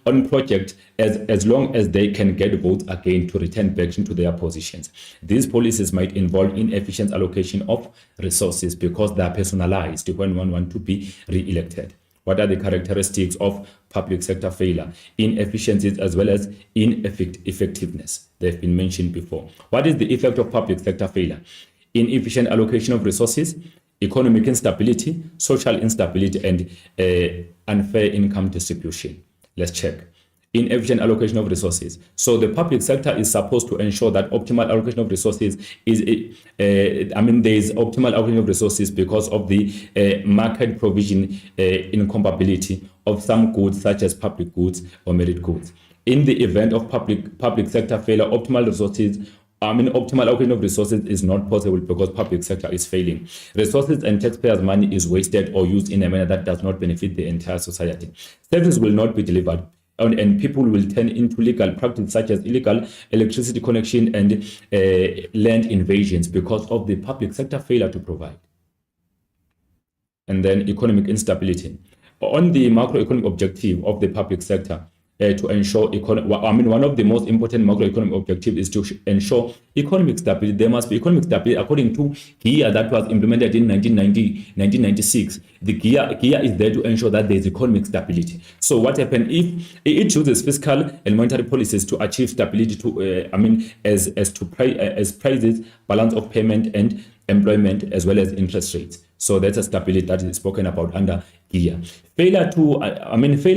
on projects as long as they can get votes again to return back into their positions. These policies might involve inefficient allocation of resources because they are personalized when one wants to be re-elected. What are the characteristics of public sector failure? Inefficiencies as well as ineffectiveness. They've been mentioned before. What is the effect of public sector failure? Inefficient allocation of resources, economic instability, social instability, and unfair income distribution. Let's check. Inefficient allocation of resources. So the public sector is supposed to ensure that optimal allocation of resources is, there is optimal allocation of resources because of the market provision incompatibility of some goods such as public goods or merit goods. In the event of public sector failure, optimal allocation of resources is not possible because public sector is failing. Resources and taxpayers' money is wasted or used in a manner that does not benefit the entire society. Services will not be delivered, and people will turn into legal practice such as illegal electricity connection and land invasions because of the public sector failure to provide. And then economic instability. On the macroeconomic objective of the public sector, to ensure one of the most important macroeconomic objectives is to ensure economic stability. There must be economic stability according to GIA that was implemented in 1996. The GIA is there to ensure that there is economic stability. So what happens if it uses fiscal and monetary policies to achieve stability as prices, balance of payment and employment as well as interest rates. So that's a stability that is spoken about under GIA. Failure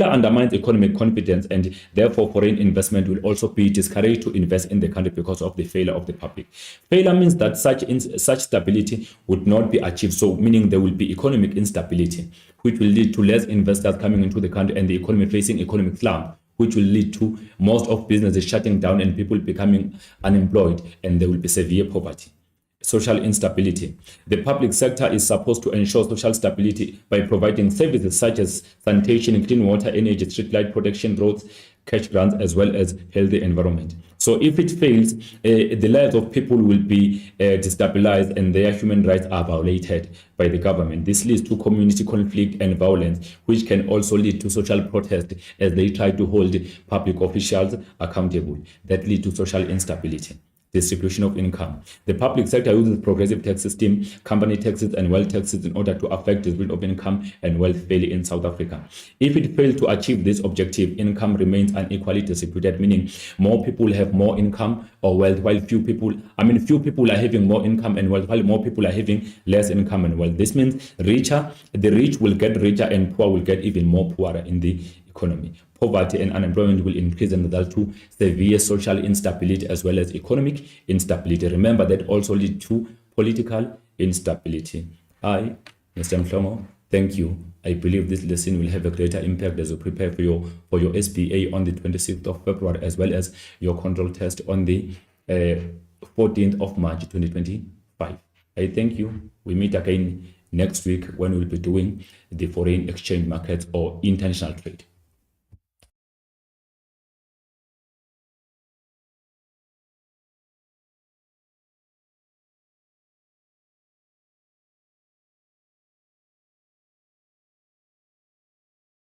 undermines economic confidence and therefore foreign investment will also be discouraged to invest in the country because of the failure of the public. Failure means that such stability would not be achieved, so meaning there will be economic instability, which will lead to less investors coming into the country and the economy facing economic slump, which will lead to most of businesses shutting down and people becoming unemployed, and there will be severe poverty. Social instability. The public sector is supposed to ensure social stability by providing services such as sanitation, clean water, energy, street light protection, roads, cash grants, as well as healthy environment. So if it fails, the lives of people will be destabilized and their human rights are violated by the government. This leads to community conflict and violence, which can also lead to social protest as they try to hold public officials accountable. That leads to social instability. Distribution of income. The public sector uses progressive tax system, company taxes and wealth taxes in order to affect the distribution of income and wealth fairly in South Africa. If it fails to achieve this objective, income remains unequally distributed, meaning more people have more income or wealth while few people are having more income and wealth while more people are having less income and wealth. This means the rich will get richer and poor will get even more poorer in the economy. Poverty and unemployment will increase and result to severe social instability as well as economic instability. Remember, that also lead to political instability. I, Mr. Mhlomo, thank you. I believe this lesson will have a greater impact as you prepare for your SBA on the 26th of February, as well as your control test on the 14th of March 2025. I thank you. We meet again next week when we'll be doing the foreign exchange markets or international trade.